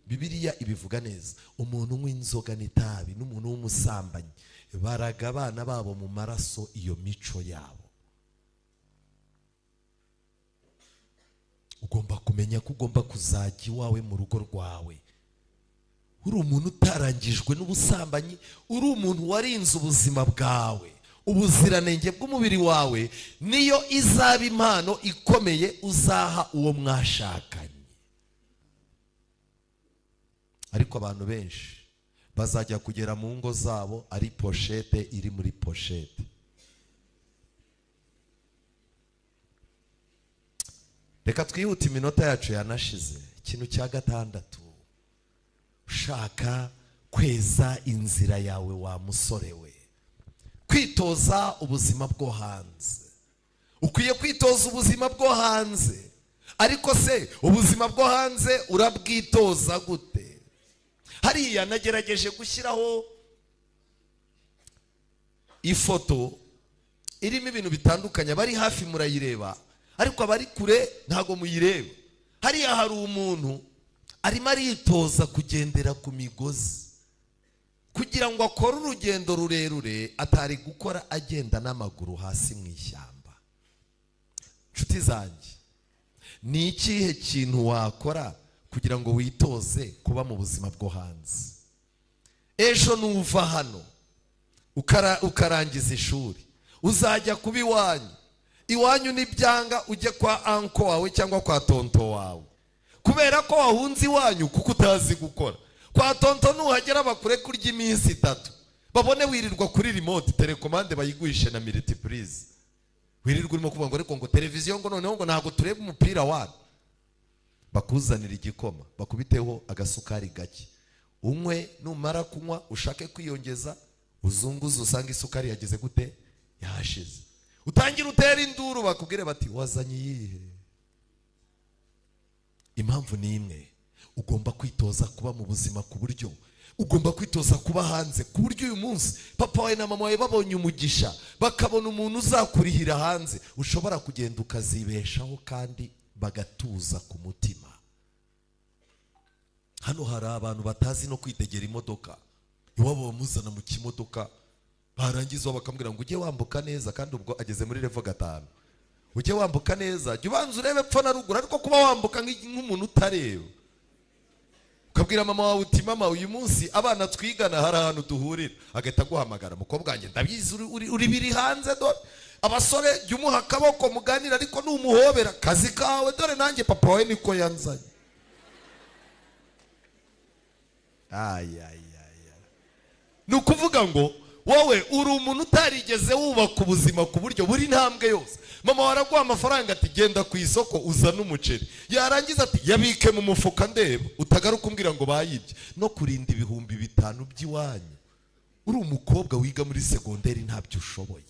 Bibiliya ibivuga neza, umuntu unywa inzoga n'itabi n'umuntu w'umusambanyi baraga abana babo mu maraso iyo mico yabo. Ugomba kumenya ko ugomba kuzajya iwawe mu rugo rwawe uri umuntu utarangijwe n'ubusambanyi, uri umuntu warinze ubuzima bwawe, ubuziranenge bw'umubiri wawe niyo izaba impano ikomeye uzaha uwo mwashakanye. Ariko abantu benshi bazajya kugera mu ngo zabo ari poshete iri muri poshete. Reka twihute, iminota yacu yanashize. Ikintu cya gatandatu, ushaka kweza inzira yawe wa musore we, kwitoza ubuzima bwo hanze. Ukwiye kwitoza ubuzima bwo hanze, ariko se ubuzima bwo hanze urabwitoza gute? Hariya nagerageje gushyiraho ifoto irimo ibintu bitandukanye, abari hafi murayireba ariko abari kure ntago muyireba. Hariya hari umuntu arimo aritoza kugendera ku migozi kugira ngo akore urugendo rurerure atari gukora agenda n'amaguru hasi mu ishyamba. Nshuti zanjye, ni ikihe kintu wakora kugira ngo witoze kuba mu buzima bwo hanze? Ejo nuva hano ukarangiza ishuri, uzajya kuba iwanyu n'ibyanga ujye kwa anko wawe cyangwa kwa tonto wawe, kubera ko wahunze iwanyu kuko utazi gukora. Kwa tonto nuhagera bakure kurya iminsi 3, babone wirirwa kuri remote telecommande bayiguhishe na multiprise, wirirwa urimo kuvuga ngo ariko ngo televiziyo ngo noneho ngo ntago tureba umupira wa, bakuzanira igikoma bakubiteho agasukari gake, unywe, numara kunywa ushake kwiyongeza uzunguza usanga isukari yageze gute, yahashize. Utangira utera induru bakubwire bati wazanye iyihe? Impamvu ni imwe, ugomba kwitoza kuba mu buzima ku buryo ugomba kwitoza kuba hanze, ku buryo uyu munsi papa wawe na mama wawe babonye umugisha bakabona umuntu uzakurihira hanze, ushobora kugenda ukazibeshaho kandi bagatuza ku mutima. Hano hari abantu batazi no kwitegera imodoka, iwabo bamuzana mu kimodoka, barangiza bakamubwira ngo ujye wambuka neza, kandi ubwo ageze muri level 5. Ujye wambuka neza, jya ubanza urebe epfo na ruguru, ariko kuba wambuka nk'umuntu utareba. Ukabwira mama wawe uti mama, uyu munsi abana twigana hari ahantu duhurira, agahita guhamagara, mukobwa wanjye ndabizi uri biri hanze dore abasore jya umuha akaboko muganira ariko numuhobera kazi kawe, dore nanjye papa wawe niko yanzanye. Ni ukuvuga ngo wowe uri umuntu utarigeze wubaka ubuzima ku buryo buri ntambwe yose. Mama waraguha amafaranga ati genda ku isoko uzana umuceri, yarangiza ati yabike mu mufuka ndeba, utagaruka umbwira ngo bayibye. No kurinda 5,000 by'iwanyu, uri umukobwa wiga muri segonderi ntabyo ushoboye.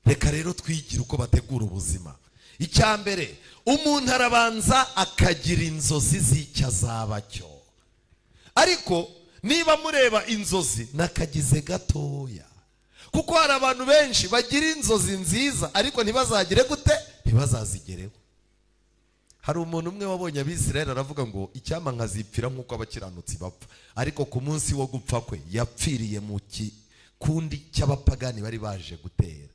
Reka rero twigire uko bategura ubuzima. Icyambere, umuntu arabanza akagira inzozi z'icyo azaba cyo. Ariko niba mureba inzozi nakagize gatoya, kuko hari abantu benshi bagira inzozi nziza ariko ntibazagire gute, ntibazazigereho. Hari umuntu umwe wabonye Abisirayeli aravuga ngo icyama nkazipfira nk'uko abakiranutsi bapfa, ariko ku munsi wo gupfa kwe yapfiriye mu kikundi cy'abapagani bari baje gutera.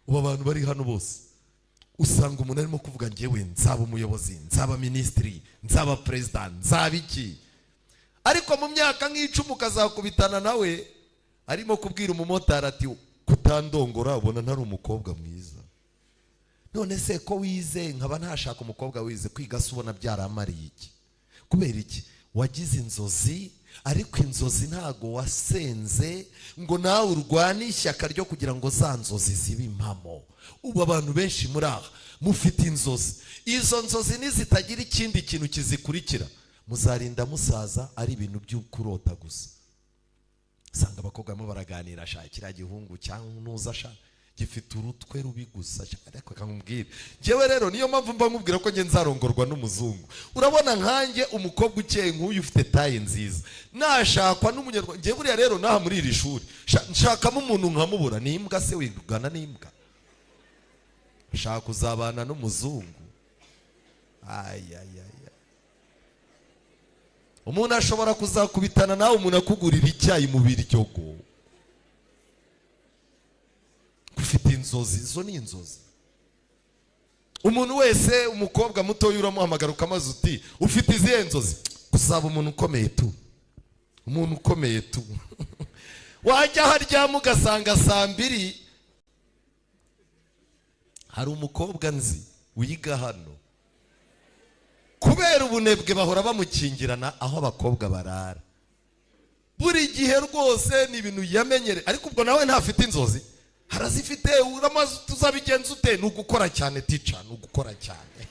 Ubu abantu bari hano bose usanga umuntu arimo kuvuga ngewe nzaba umuyobozi, nzaba ministry, nzaba president, nzaba iki. Ariko mu myaka nk'icumi ukazakubitana nawe arimo kubwira umumotari ati kutandongora ubona ntari umukobwa mwiza. None se ko wize nkaba ntashaka umukobwa wize, kwiga se ubona byaramariye iki? Kubera iki? Wagize inzozi, ariko inzozi ntago wasenze ngo nawe urwane ishyaka ryo kugira ngo za nzozi zibe impamo. Ubu abantu benshi muri aha mufite inzozi, izo nzozi nizitagira ikindi kintu kizikurikira, muzarinda musaza ari ibintu by'ukurota gusa. Sanga abakobwa mo baraganira, shakira gihungu cyangwa nuza sha gifite urutwe rubi gusa, ariko akamubwira jewe rero niyo mpamvu mba nkubwira ko nge nzarongorwa n'umuzungu. Urabona nkanjye umukobwa ukeye nk'uyu ufite taye nziza nashakwa n'umunyarwanda. Nge buriya rero naha muri iri shuri nshakamo umuntu nkamubura, ni imbwa se wigana n'imbwa? Shaka uzabana n'umuzungu. Umuntu ashobora kuzakubitana nawe umuntu akugurira icyayi mu biryogo. Ufite inzozi, zo ni inzozi. Umuntu wese umukobwa muto uramuhamagara ukamaze uti ufite izihe nzozi? Kuzaba umuntu ukomeye tu, umuntu ukomeye tu. Wajya haryama ugasanga saa 2 hari umukobwa nzi wiga hano, kubera ubunebwe bahora bamukingirana aho abakobwa barara. Buri gihe rwose ni ibintu yamenyere, ariko ubwo nawe ntafite inzozi. Harazifite, uramaze tuzabigenza ute? Nugukora cyane teacher, nugukora cyane.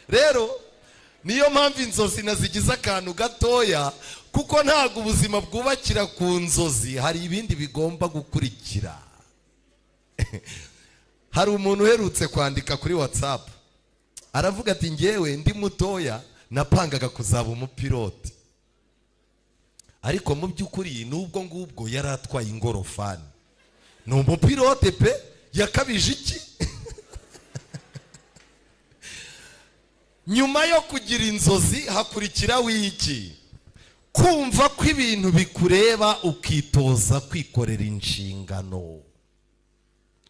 Rero niyo mpamvu inzozi nazigize akantu gatoya, kuko ntago ubuzima bwubakira ku nzozi, hari ibindi bigomba gukurikira. Hari umuntu uherutse kwandika kuri WhatsApp aravuga ati ngewe ndi mutoya napangaga kuzaba umupilote, ariko mu by'ukuri nubwo ngubwo yaratwaye ingorofani. Ni umupilote pe, yakabije iki? Nyuma yo kugira inzozi hakurikira wiki, kumva ko ibintu bikureba ukitoza kwikorera inshingano.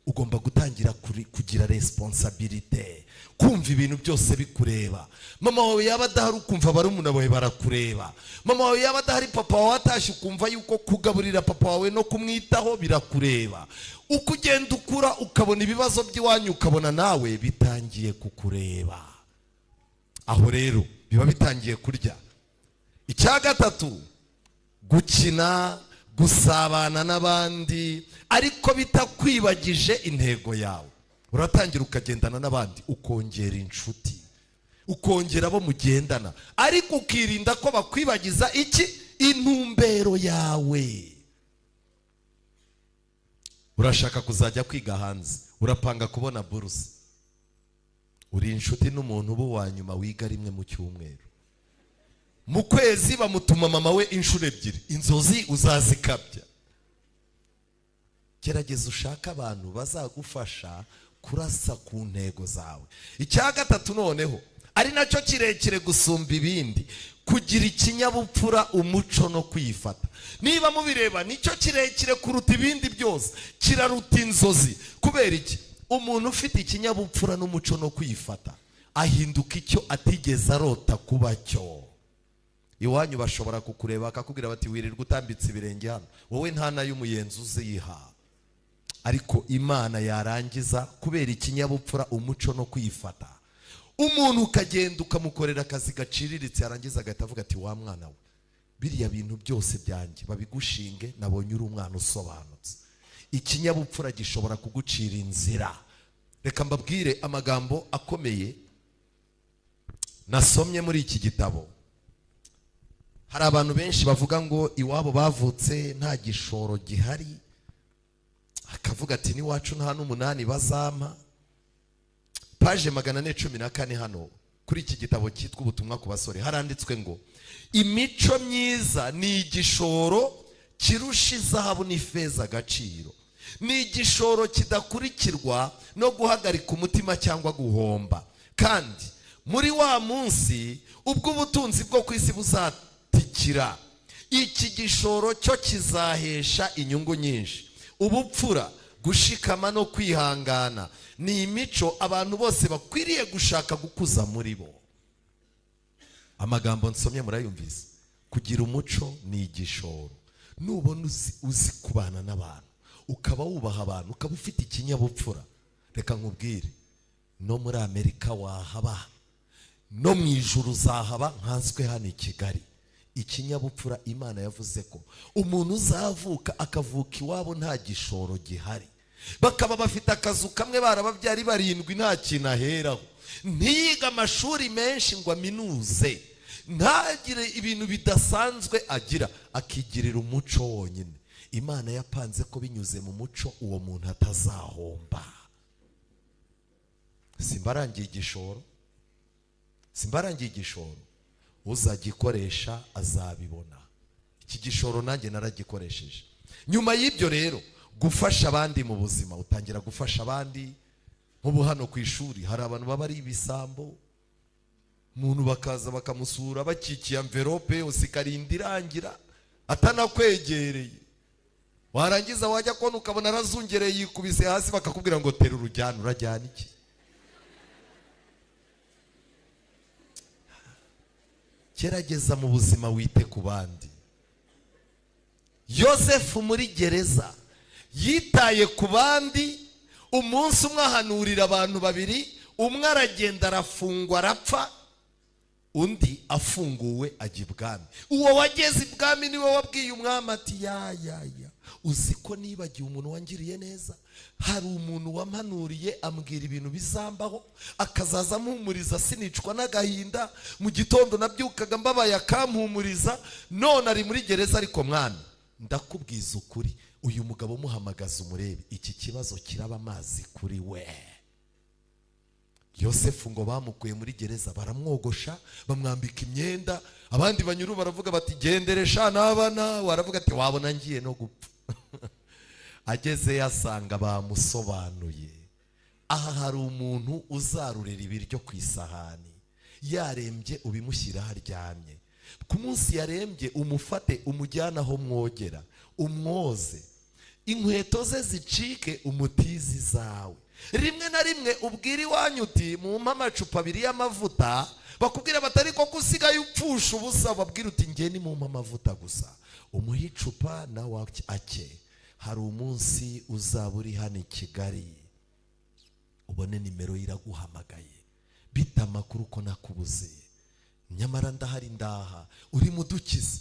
Ugomba gutangira kugira responsibility, kumva ibintu byose bikureba. Mama wawe yaba adahari ukumva barumuna bawe barakureba. Mama wawe yaba adahari papa wawe atashye ukumva yuko kugaburira papa wawe no kumwitaho birakureba. Uko ugenda ukura ukabona ibibazo by'iwanyu ukabona nawe bitangiye kukureba. Aho rero biba bitangiye kurya. Icya gatatu, gukina, gusabana n'abandi ariko bitakwibagije intego yawe. Uratangira ukagendana n'abandi, ukongera inshuti, ukongera abo mugendana, ariko ukirinda ko bakwibagiza iki? Intumbero yawe. Urashaka kuzajya kwiga hanze, urapanga kubona buruse, uri inshuti n'umuntu ubu wa nyuma wiga rimwe mu cyumweru, mu kwezi bamutuma mama we inshuro 2, inzozi uzazikabya. Gerageza ushaka abantu bazagufasha kurasa ku ntego zawe. Icya gatatu noneho ari nacyo kirekire gusumba ibindi, kugira ikinyabupfura, umuco no kwifata. Niba mubireba nicyo kirekire kuruta ibindi byose, kiraruta inzozi. Kubera iki? Umuntu ufite ikinyabupfura n'umuco no kwifata ahinduka icyo atigeze arota kuba cyo. iwanyu bashobora kukureba akakubwira bati wirirwa utambitse ibirenge hano, wowe nta na y'umuyenzi uziha. Ariko Imana yarangiza kubera ikinyabupfura, umuco no kwifata, umuntu ukagenda ukamukorera akazi gaciriritse, yarangiza agahita avuga ati wa mwana we, biriya bintu byose byanjye babigushinge, nabonye uri umwana usobanutse. Ikinyabupfura gishobora kugucira inzira. Reka mbabwire amagambo akomeye nasomye muri iki gitabo. Hari abantu benshi bavuga ngo iwabo bavutse nta gishoro gihari, akavuga ati n'iwacu nta n'umunani bazampa. Paje 414 hano kuri iki gitabo cyitwa ubutumwa ku basore haranditswe ngo imico myiza ni igishoro kirusha izahabu n'ifeza agaciro, ni igishoro kidakurikirwa no guhagarika umutima cyangwa guhomba. Kandi muri wa munsi ubwo ubutunzi bwo ku isi buzatikira, iki gishoro cyo kizahesha inyungu nyinshi. Ubupfura, gushikama no kwihangana ni imico abantu bose bakwiriye gushaka gukuza muri bo. Amagambo nsomye murayumvise. Kugira umuco ni igishoro. Nubona uzi kubana n'abantu, ukaba wubaha abantu, ukaba ufite ikinyabupfura, reka nkubwire, no muri Amerika wahaba, no mu ijuru uzahaba, nkanswe hano i Kigali. Ikinyabupfura Imana yavuze ko umuntu uzavuka akavuka iwabo nta gishoro gihari, bakaba bafite akazu kamwe barababyari 7 nta kintu aheraho, ntiyiga amashuri menshi ngo aminuze, ntagire ibintu bidasanzwe agira, akigirira umuco wonyine. Imana yapanze ko binyuze mu muco uwo muntu atazahomba. Simbarangiye igishoro, uzagikoresha azabibona. Iki gishoro nanjye naragikoresheje. Nyuma y'ibyo rero, gufasha abandi mu buzima, utangira gufasha abandi. Nk'ubu hano ku ishuri hari abantu baba ari ibisambo, umuntu bakaza bakamusura bakikiye envelope usikarinda irangira atanakwegereye, warangiza wajya kubona ukabona arazungereye yikubise hasi, bakakubwira ngo tera urujyana. Urajyana iki? Gerageza mu buzima wite ku bandi. Yosefu muri gereza yitaye ku bandi. Umunsi umwe ahanurira abantu 2, umwe aragenda arafungwa arapfa, undi afunguwe ajya ibwami. Uwo wageze ibwami niwe wabwiye umwami ati ya uzi ko nibagiye umuntu wangiriye neza, hari umuntu wampanuriye ambwira ibintu bizambaho, akazaza ampumuriza sinicwa n'agahinda, mu gitondo nabyukaga mbabaye akampumuriza, none ari muri gereza. Ariko mwami, ndakubwiza ukuri, uyu mugabo muhamagaza umurebe, iki kibazo kiraba amazi kuri we. Yosefu ngo bamukuye muri gereza, baramwogosha, bamwambika imyenda, abandi banyuru baravuga bati genderesha n'abana, waravuga ati wabona ngiye no gupfa. Ageze yasanga bamusobanuye, aha hari umuntu uzarurira ibiryo ku isahani, yarembye ubimushyira haryamye, ku munsi yarembye umufate umujyana aho mwogera, umwoze, inkweto ze zicike, umutizi zawe. Rimwe na rimwe ubwira iwanyu uti mumpa amacupa 2 y'amavuta, bakubwira batari ko kusigaye upfusha ubusa, babwira uti ngiye ni mumpa amavuta gusa, umuha icupa nawe ake. Hari umunsi uzaba uri hano i Kigali, ubone nimero iraguhamagaye, bita amakuru ko nakubuze, nyamara ndahari ndaha, uri mudukize.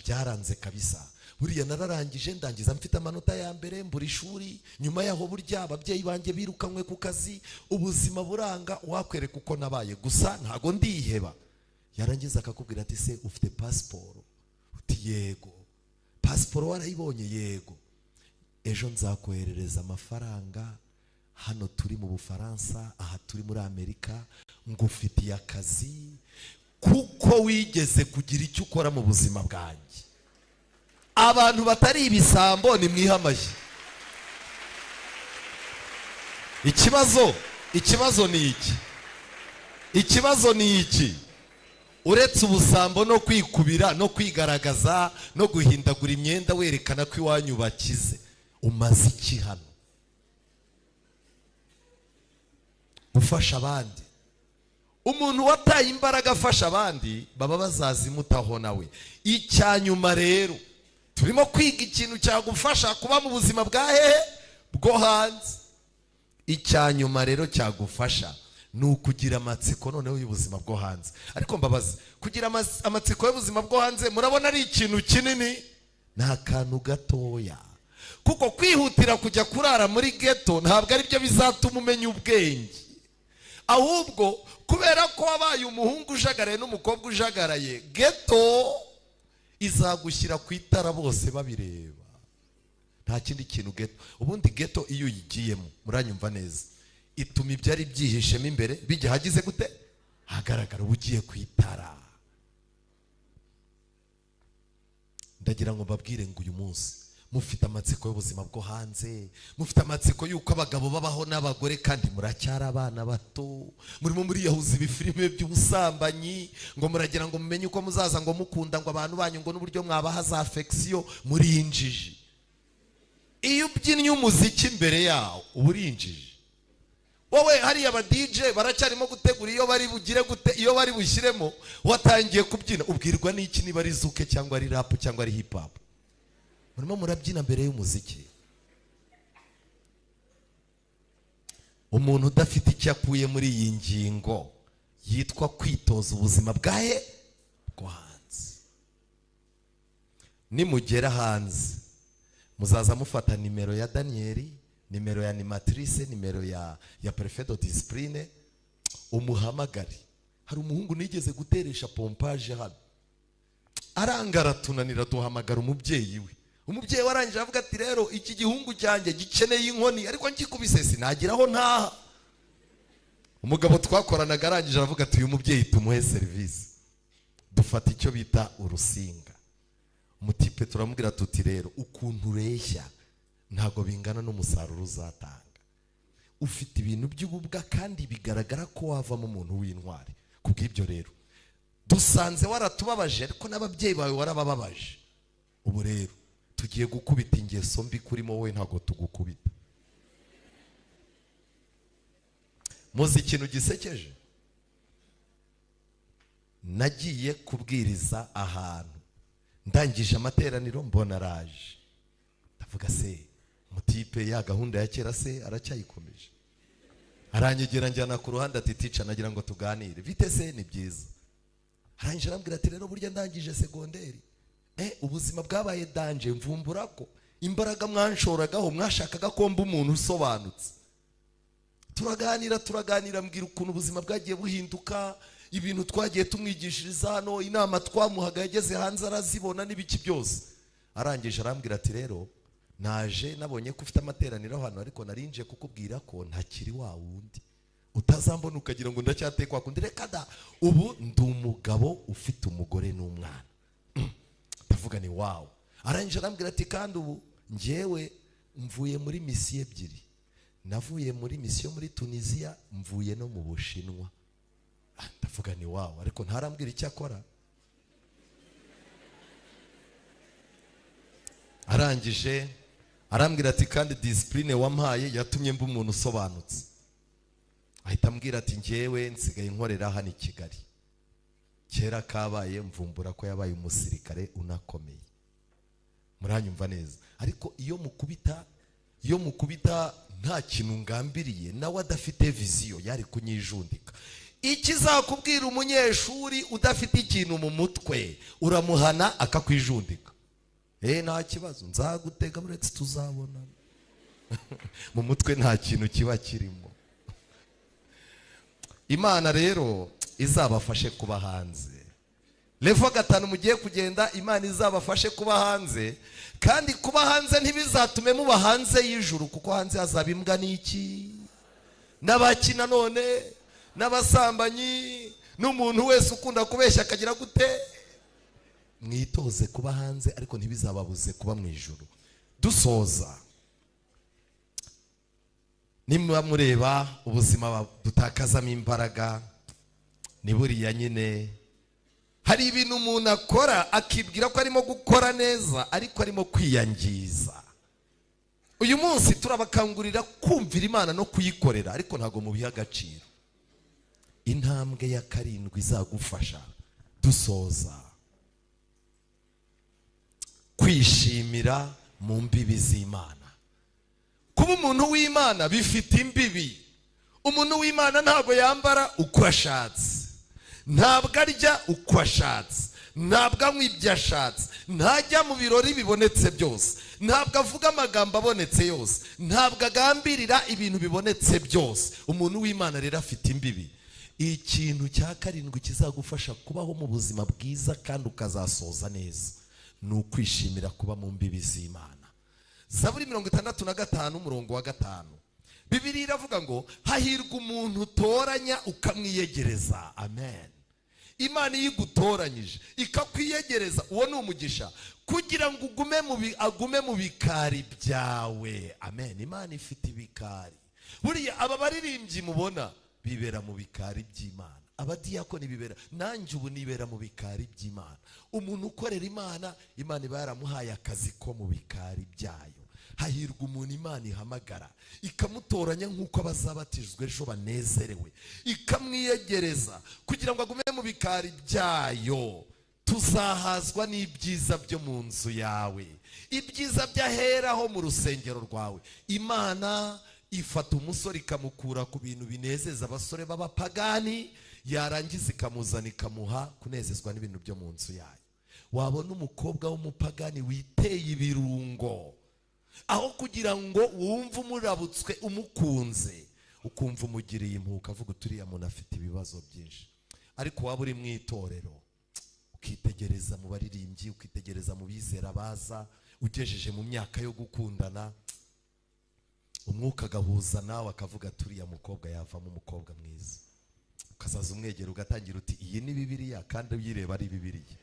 Byaranze kabisa, buriya nararangije ndangiza mfite amanota ya mbere, mbura ishuri, nyuma yaho burya ababyeyi banjye birukanywe ku kazi, ubuzima buranga, wakwereka uko nabaye, gusa ntago ndiheba. Yarangiza akakubwira ati se ufite pasiporo? Uti yego. Pasiporo warayibonye? Yego. Ejo nzakoherereza amafaranga, hano turi mu Bufaransa, aha turi muri Amerika, ngufitiye akazi, kuko wigeze kugira icyo ukora mu buzima bwanjye. Abantu batari ibisambo ni mwihamaye. Ikibazo ni iki? Ikibazo ni iki? Uretse ubusambo no kwikubira no kwigaragaza no guhindagura imyenda werekana ko iwanyu bakize, umaze iki hano? Ufasha abandi. umuntu wataye imbaraga afasha abandi baba bazazimutaho nawe. Icyanyuma rero turimo kwiga ikintu cyagufasha kuba mu buzima bwa hehe bwo hanze. Icyanyuma rero cyagufasha ni ukugira amatsiko noneho y'ubuzima bwo hanze. Ariko mbabazi, kugira amatsiko y'ubuzima bwo hanze murabona ari ikintu kinini? Ni akantu gatoya. Kuko kwihutira kujya kurara muri ghetto ntabwo ari byo bizatuma umenya ubwenge. Ahubwo kubera ko wabaye umuhungu ujagaraye n'umukobwa ujagaraye, ghetto izagushyira ku itara bose babireba. Nta kindi kintu ghetto. Ubundi ghetto iyo uyigiyemo, muranyumva neza, ituma ibyari byihishemo imbere bijya hagize gute? Hagaragara. Ugiye ku itara. Ndagira ngo mbabwire ngo uyu munsi mufite amatsiko y'ubuzima bwo hanze, mufite amatsiko y'uko abagabo babaho n'abagore, kandi muracyari abana bato, murimo muriyahuza ibifilime by'ubusambanyi, ngo muragira ngo mumenye uko muzaza ngo mukunda ngo abantu banyu ngo n'uburyo mwabaha za affection. Muri injiji. Iyo ubyinnye umuziki imbere yawo uba uri injiji. Wowe hariya aba DJ baracyarimo gutegura iyo bari bugire gute, iyo bari bushyiremo watangiye kubyina, ubwirwa n'iki niba ari zuke cyangwa ari rap cyangwa ari hip hop? Murimo murabyina mbere y'umuziki. Umuntu udafite icyo akuye muri iyi ngingo yitwa kwitoza ubuzima bwahe bwo hanze. Nimugera hanze muzaza mufata nimero ya Danieli, nimero ya animatrice, nimero ya prefet de discipline, umuhamagari. Hari umuhungu nigeze guteresha pompage hano, arangara tunanira, duhamagara umubyeyi we. Umubyeyi warangije avuga ati rero iki gihungu cyanjye gikeneye inkoni, ariko ngikubise sinagiraho ntaha. Umugabo twakoranaga arangije aravuga ati uyu mubyeyi tumuhe service, dufata icyo bita urusinga. Umutipe turamubwira tuti rero ukuntu ureshya ntago bingana n'umusaruro uzatanga. Ufite ibintu by'ububwa kandi bigaragara ko wavamo umuntu w'intwari. Kubw'ibyo rero dusanze waratubabaje, ariko n'ababyeyi bawe warabababaje. Ubu rero tugiye gukubita ingeso mbi kurimo wowe, ntago tugukubita. Muzi ikintu gisekeje? Nagiye kubwiriza ahantu, ndangije amateraniro mbona araje. Ndavuga se mutipe ya gahunda ya kera se aracyayikomeje? Aranyegera njyana ku ruhande ati tica nagira ngo tuganire. Bite se? Ni byiza. Arangije arambwira ati rero burya ndangije segonderi, ubuzima bwabaye danje, mvumbura ko imbaraga mwanshoragaho mwashakaga ko mba umuntu usobanutse. Turaganira mbwira ukuntu ubuzima bwagiye buhinduka, ibintu twagiye tumwigishiriza hano, inama twamuhaga yageze hanze arazibona n'ibiki byose. Arangije arambwira ati rero naje nabonye ko ufite amateraniro hano, ariko narinje kukubwira ko ntakiri wa wundi, utazambona ukagira ngo ndacyatekwa kundi. Reka da, ubu ndi umugabo ufite umugore n'umwana. Ndavuga ni wow. Arangije arambwira ati kandi ubu njyewe mvuye muri misiyo ebyiri. Navuye muri misiyo muri Tunisia, mvuye no mu Bushinwa. Ndavuga ni wow, ariko ntarambwira icyo akora. Arangije arambwira ati kandi discipline wampaye yatumye mba umuntu usobanutse. Ahita ambwira ati njyewe nsigaye nkorera hano i Kigali. Kera kabaye mvumbura ko yabaye umusirikare unakomeye. Muranyumva neza? Ariko iyo mukubita nta kintu ngambiriye, nawe adafite viziyo yari kunyijundika. Ikizakubwira umunyeshuri udafite ikintu mu mutwe, uramuhana akakwijundika. Nta kibazo, nzagutega muretse tuzabona. Mu mutwe nta kintu kiba kirimo. Imana rero izabafashe kuba hanze. Levo 5 mugiye kugenda, Imana izabafashe kuba hanze, kandi kuba hanze ntibizatume muba hanze y'ijuru, kuko hanze hazaba imbwa n'iki, n'abakina none, n'abasambanyi, n'umuntu wese ukunda kubeshya akagira gute. Mwitoze kuba hanze, ariko ntibizababuze kuba mu ijuru. Dusoza, nimba mureba ubuzima dutakazamo imbaraga, ni buriya nyine hari ibintu umuntu akora akibwira ko arimo gukora neza, ariko arimo kwiyangiza. Uyu munsi turabakangurira kumvira Imana no kuyikorera, ariko ntago mubiha agaciro. intambwe ya karindwi izagufasha dusoza, kwishimira mu mbibi z'Imana. Kuba umuntu w'Imana bifite imbibi. Umuntu w'Imana ntabwo yambara uko ashatse, ntabwo arya uko ashatse, ntabwo anywa ibyo ashatse, ntajya mu birori bibonetse byose, ntabwo avuga amagambo abonetse yose, ntabwo agambirira ibintu bibonetse byose. Umuntu w'Imana rero afite imbibi. Ikintu cya karindwi kizagufasha kubaho mu buzima bwiza kandi ukazasoza neza ni ukwishimira kuba mu mbibi z'Imana. Zaburi 65 umurongo wa 5, Bibiliya iravuga ngo hahirwa umuntu utoranya ukamwiyegereza. Amen. Imana iyo igutoranyije ikakwiyegereza, uwo ni umugisha kugira ngo agume mu bikari byawe. Amen. Imana ifite ibikari. Buriya aba baririmbyi mubona bibera mu bikari by'Imana, abadiyakoni bibera, nanjye ubu nibera mu bikari by'Imana. Umuntu ukorera Imana, Imana iba yaramuhaye akazi ko mu bikari byayo. Hahirwa umuntu Imana ihamagara ikamutoranya nk'uko abazabatijwe ejo banezerewe, ikamwiyegereza kugira ngo agume mu bikari byayo. Tuzahazwa n'ibyiza byo mu nzu yawe, ibyiza byaheraho mu rusengero rwawe. Imana ifata umusore ikamukura ku bintu binezeza abasore b'abapagani, yarangiza ikamuzana ikamuha kunezezwa n'ibintu byo mu nzu yayo. Wabona umukobwa w'umupagani witeye ibirungo, aho kugira ngo wumve umurabutswe umukunze, ukumva umugiriye impuhwe, ukavuga uturiya muntu afite ibibazo byinshi. Ariko waba uri mu itorero ukitegereza mu baririmbyi, ukitegereza mu bizera baza, ugejeje mu myaka yo gukundana, umwuka agahuza nawe akavuga turiya mukobwa yavamo umukobwa mwiza, ukazaza umwegera ugatangira uti iyi ni Bibiliya, kandi uyireba ari Bibiliya.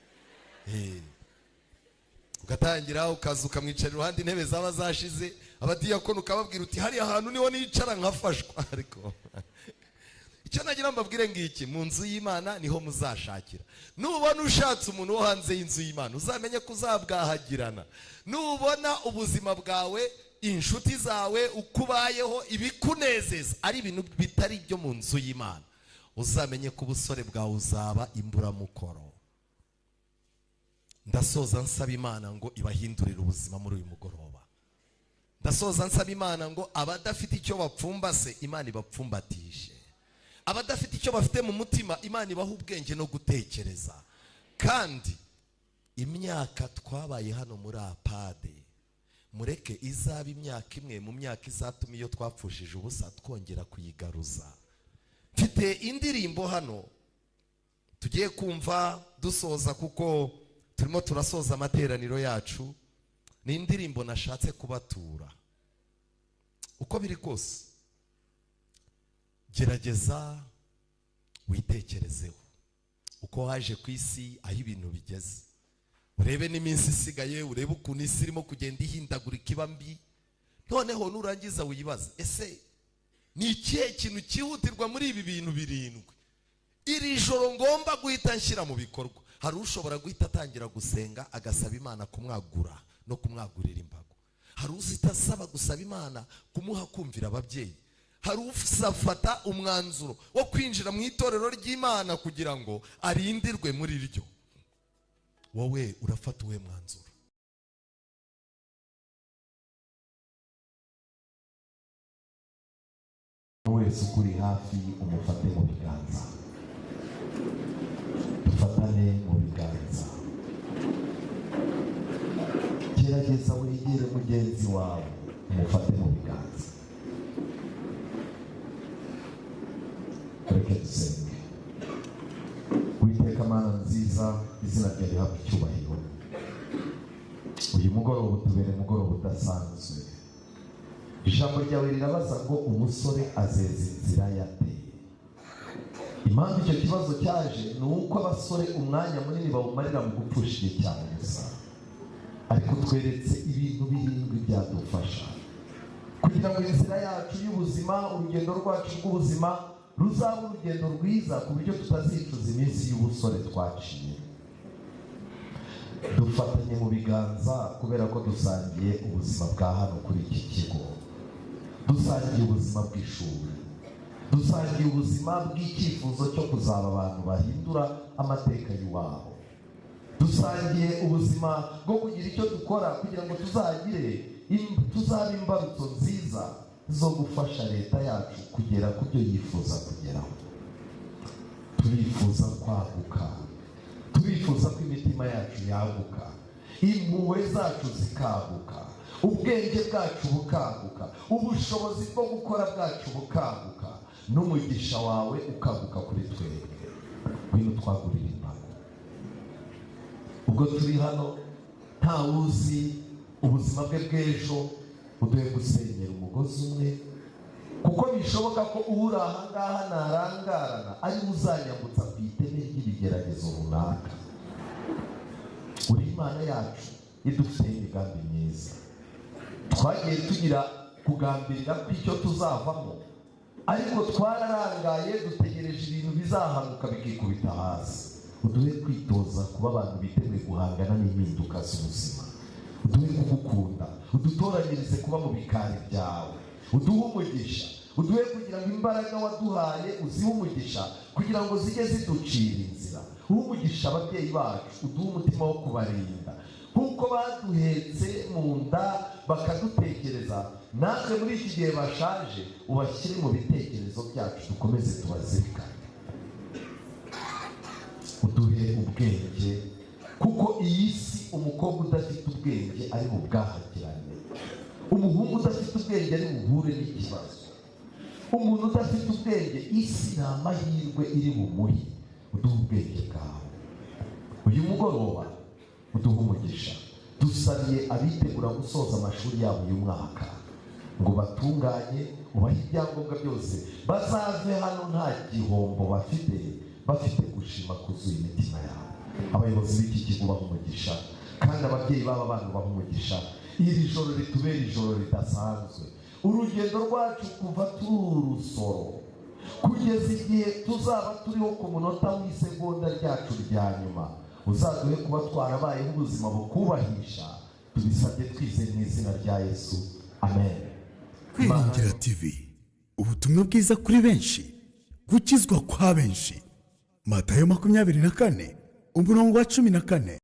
Ugatangira ukaza ukamwicara iruhande intebe zaba zashize, abadiyakoni ukababwira uti hariya hantu niho nicara nkafashwa. Ariko icyo nagira mbabwire ngiki, mu nzu y'Imana niho muzashakira. Nubona ushatse umuntu wo hanze y'inzu y'Imana, uzamenye ko uzabwahagirana. Nubona ubuzima bwawe, inshuti zawe, ukubayeho, ibikunezeza ari ibintu bitari byo mu nzu y'Imana, uzamenye ko ubusore bwawe uzaba imburamukoro. Ndasoza nsaba Imana ngo ibahindurire ubuzima muri uyu mugoroba. Ndasoza nsaba Imana ngo abadafite icyo bapfumbase, Imana ibapfumbatishe. Abadafite icyo bafite mu mutima, Imana ibaha ubwenge no gutekereza. Kandi imyaka twabaye hano muri apade, mureke izaba imyaka imwe mu myaka izatuma iyo twapfushije ubusa twongera kuyigaruza. Mfite indirimbo hano tugiye kumva dusoza, kuko turimo turasoza amateraniro yacu. Ni indirimbo nashatse kubatura. Uko biri kose, gerageza witekerezeho uko waje ku isi, aho ibintu bigeze. Urebe n'iminsi isigaye, urebe ukuntu isi irimo kugenda ihindagurika iba mbi. Noneho nurangiza wibaza, ese ni ikihe kintu cyihutirwa muri ibi bintu birindwi iri joro ngomba guhita nshyira mu bikorwa? Hari ushobora guhita atangira gusenga agasaba Imana kumwagura no kumwagurira imbago. Hari uzita asaba gusaba Imana kumuha kumvira ababyeyi. Hari ufata umwanzuro wo kwinjira mu itorero ry'Imana kugira ngo arindirwe muri ryo. Wowe urafata uwe mwanzuro? Wese ukuri hafi umufate mu biganza, dufatane mu biganza. Gerageza wegere mugenzi wawe umufate mu biganza. Reka dusenge. Uwiteka Mana nziza, izina ryawe rihabwe icyubahiro. Uyu mugoroba utubere umugoroba udasanzwe. Ijambo ryawe rirabaza ngo umusore azeza inzira yateye. Impamvu icyo kibazo cyaje ni uko abasore umwanya munini bawumarira mu gupfusha igihe cyabo gusa. Ariko tweretse ibintu birindwi byadufasha kugira ngo inzira yacu y'ubuzima, urugendo rwacu rw'ubuzima ruzaba urugendo rwiza, ku buryo tutazicuza iminsi y'ubusore twaciye. Dufatanye mu biganza, kubera ko dusangiye ubuzima bwa hano kuri iki kigo, dusangiye ubuzima bw'ishuri, dusangiye ubuzima bw'icyifuzo cyo kuzaba abantu bahindura amateka y'iwabo. Dusangiye ubuzima bwo kugira icyo dukora kugira ngo tuzabe imbarutso nziza zo gufasha leta yacu kugera ku byo yifuza kugeraho. Turifuza kwaguka, turifuza ko imitima yacu yaguka, impuhwe zacu zikaguka, ubwenge bwacu bukaguka, ubushobozi bwo gukora bwacu bukaguka, n'umugisha wawe ukaguka kuri twebwe. Ngwino twagurire imbago. Ubwo turi hano nta wuzi ubuzima bwe bw'ejo, uduhe gusenyera umugozi umwe, kuko bishoboka ko uri ahangaha narangarana ari uzanyambutsa ku iteme ry'ibigeragezo runaka. Uri Imana yacu idufite imigambi myiza. Twagiye tugira kugambirira ko icyo tuzavamo, ariko twararangaye dutegereje ibintu bizahanuka bikikubita hasi. Uduhe kwitoza kuba abantu biteguye guhangana n'impinduka z'ubuzima. Uduhe kugukunda, udutoranyirize kuba mu bikari byawe, uduhe umugisha, uduhe kugira ngo imbaraga waduhaye uzihe umugisha kugira ngo zijye ziducira inzira. Uhe umugisha ababyeyi bacu, uduhe umutima wo kubarinda kuko baduhetse mu nda bakadutekereza, natwe muri iki gihe bashaje ubashyire mu bitekerezo byacu, dukomeze tubazirikane. Uduhe ubwenge, kuko iyi si umukobwa udafite ubwenge ari mu bwahagirane, umuhungu udafite ubwenge ari buhure n'ikibazo, umuntu udafite ubwenge isi nta mahirwe iri bumuhe. Uduhe ubwenge bwawe. Uyu mugoroba uduhe umugisha. Dusabiye abitegura gusoza amashuri yabo uyu mwaka ngo batunganye, ubahe ibyangombwa byose, bazave hano nta gihombo bafite gushima kuzuye imitima yabo. Abayobozi b'iki kigo baha umugisha, kandi ababyeyi b'aba bana baha umugisha. Iri joro ritubere ijoro ridasanzwe. Urugendo rwacu kuva turi urusoro kugeza igihe tuzaba turiho ku munota w'isegonda ryacu rya nyuma, uzaduhe kuba twarabayeho ubuzima bukubahisha. Tubisabye twizeye mu izina rya Yesu, amen. Kwiringira TV, ubutumwa bwiza kuri benshi, gukizwa kwa benshi. Matayo 24:14.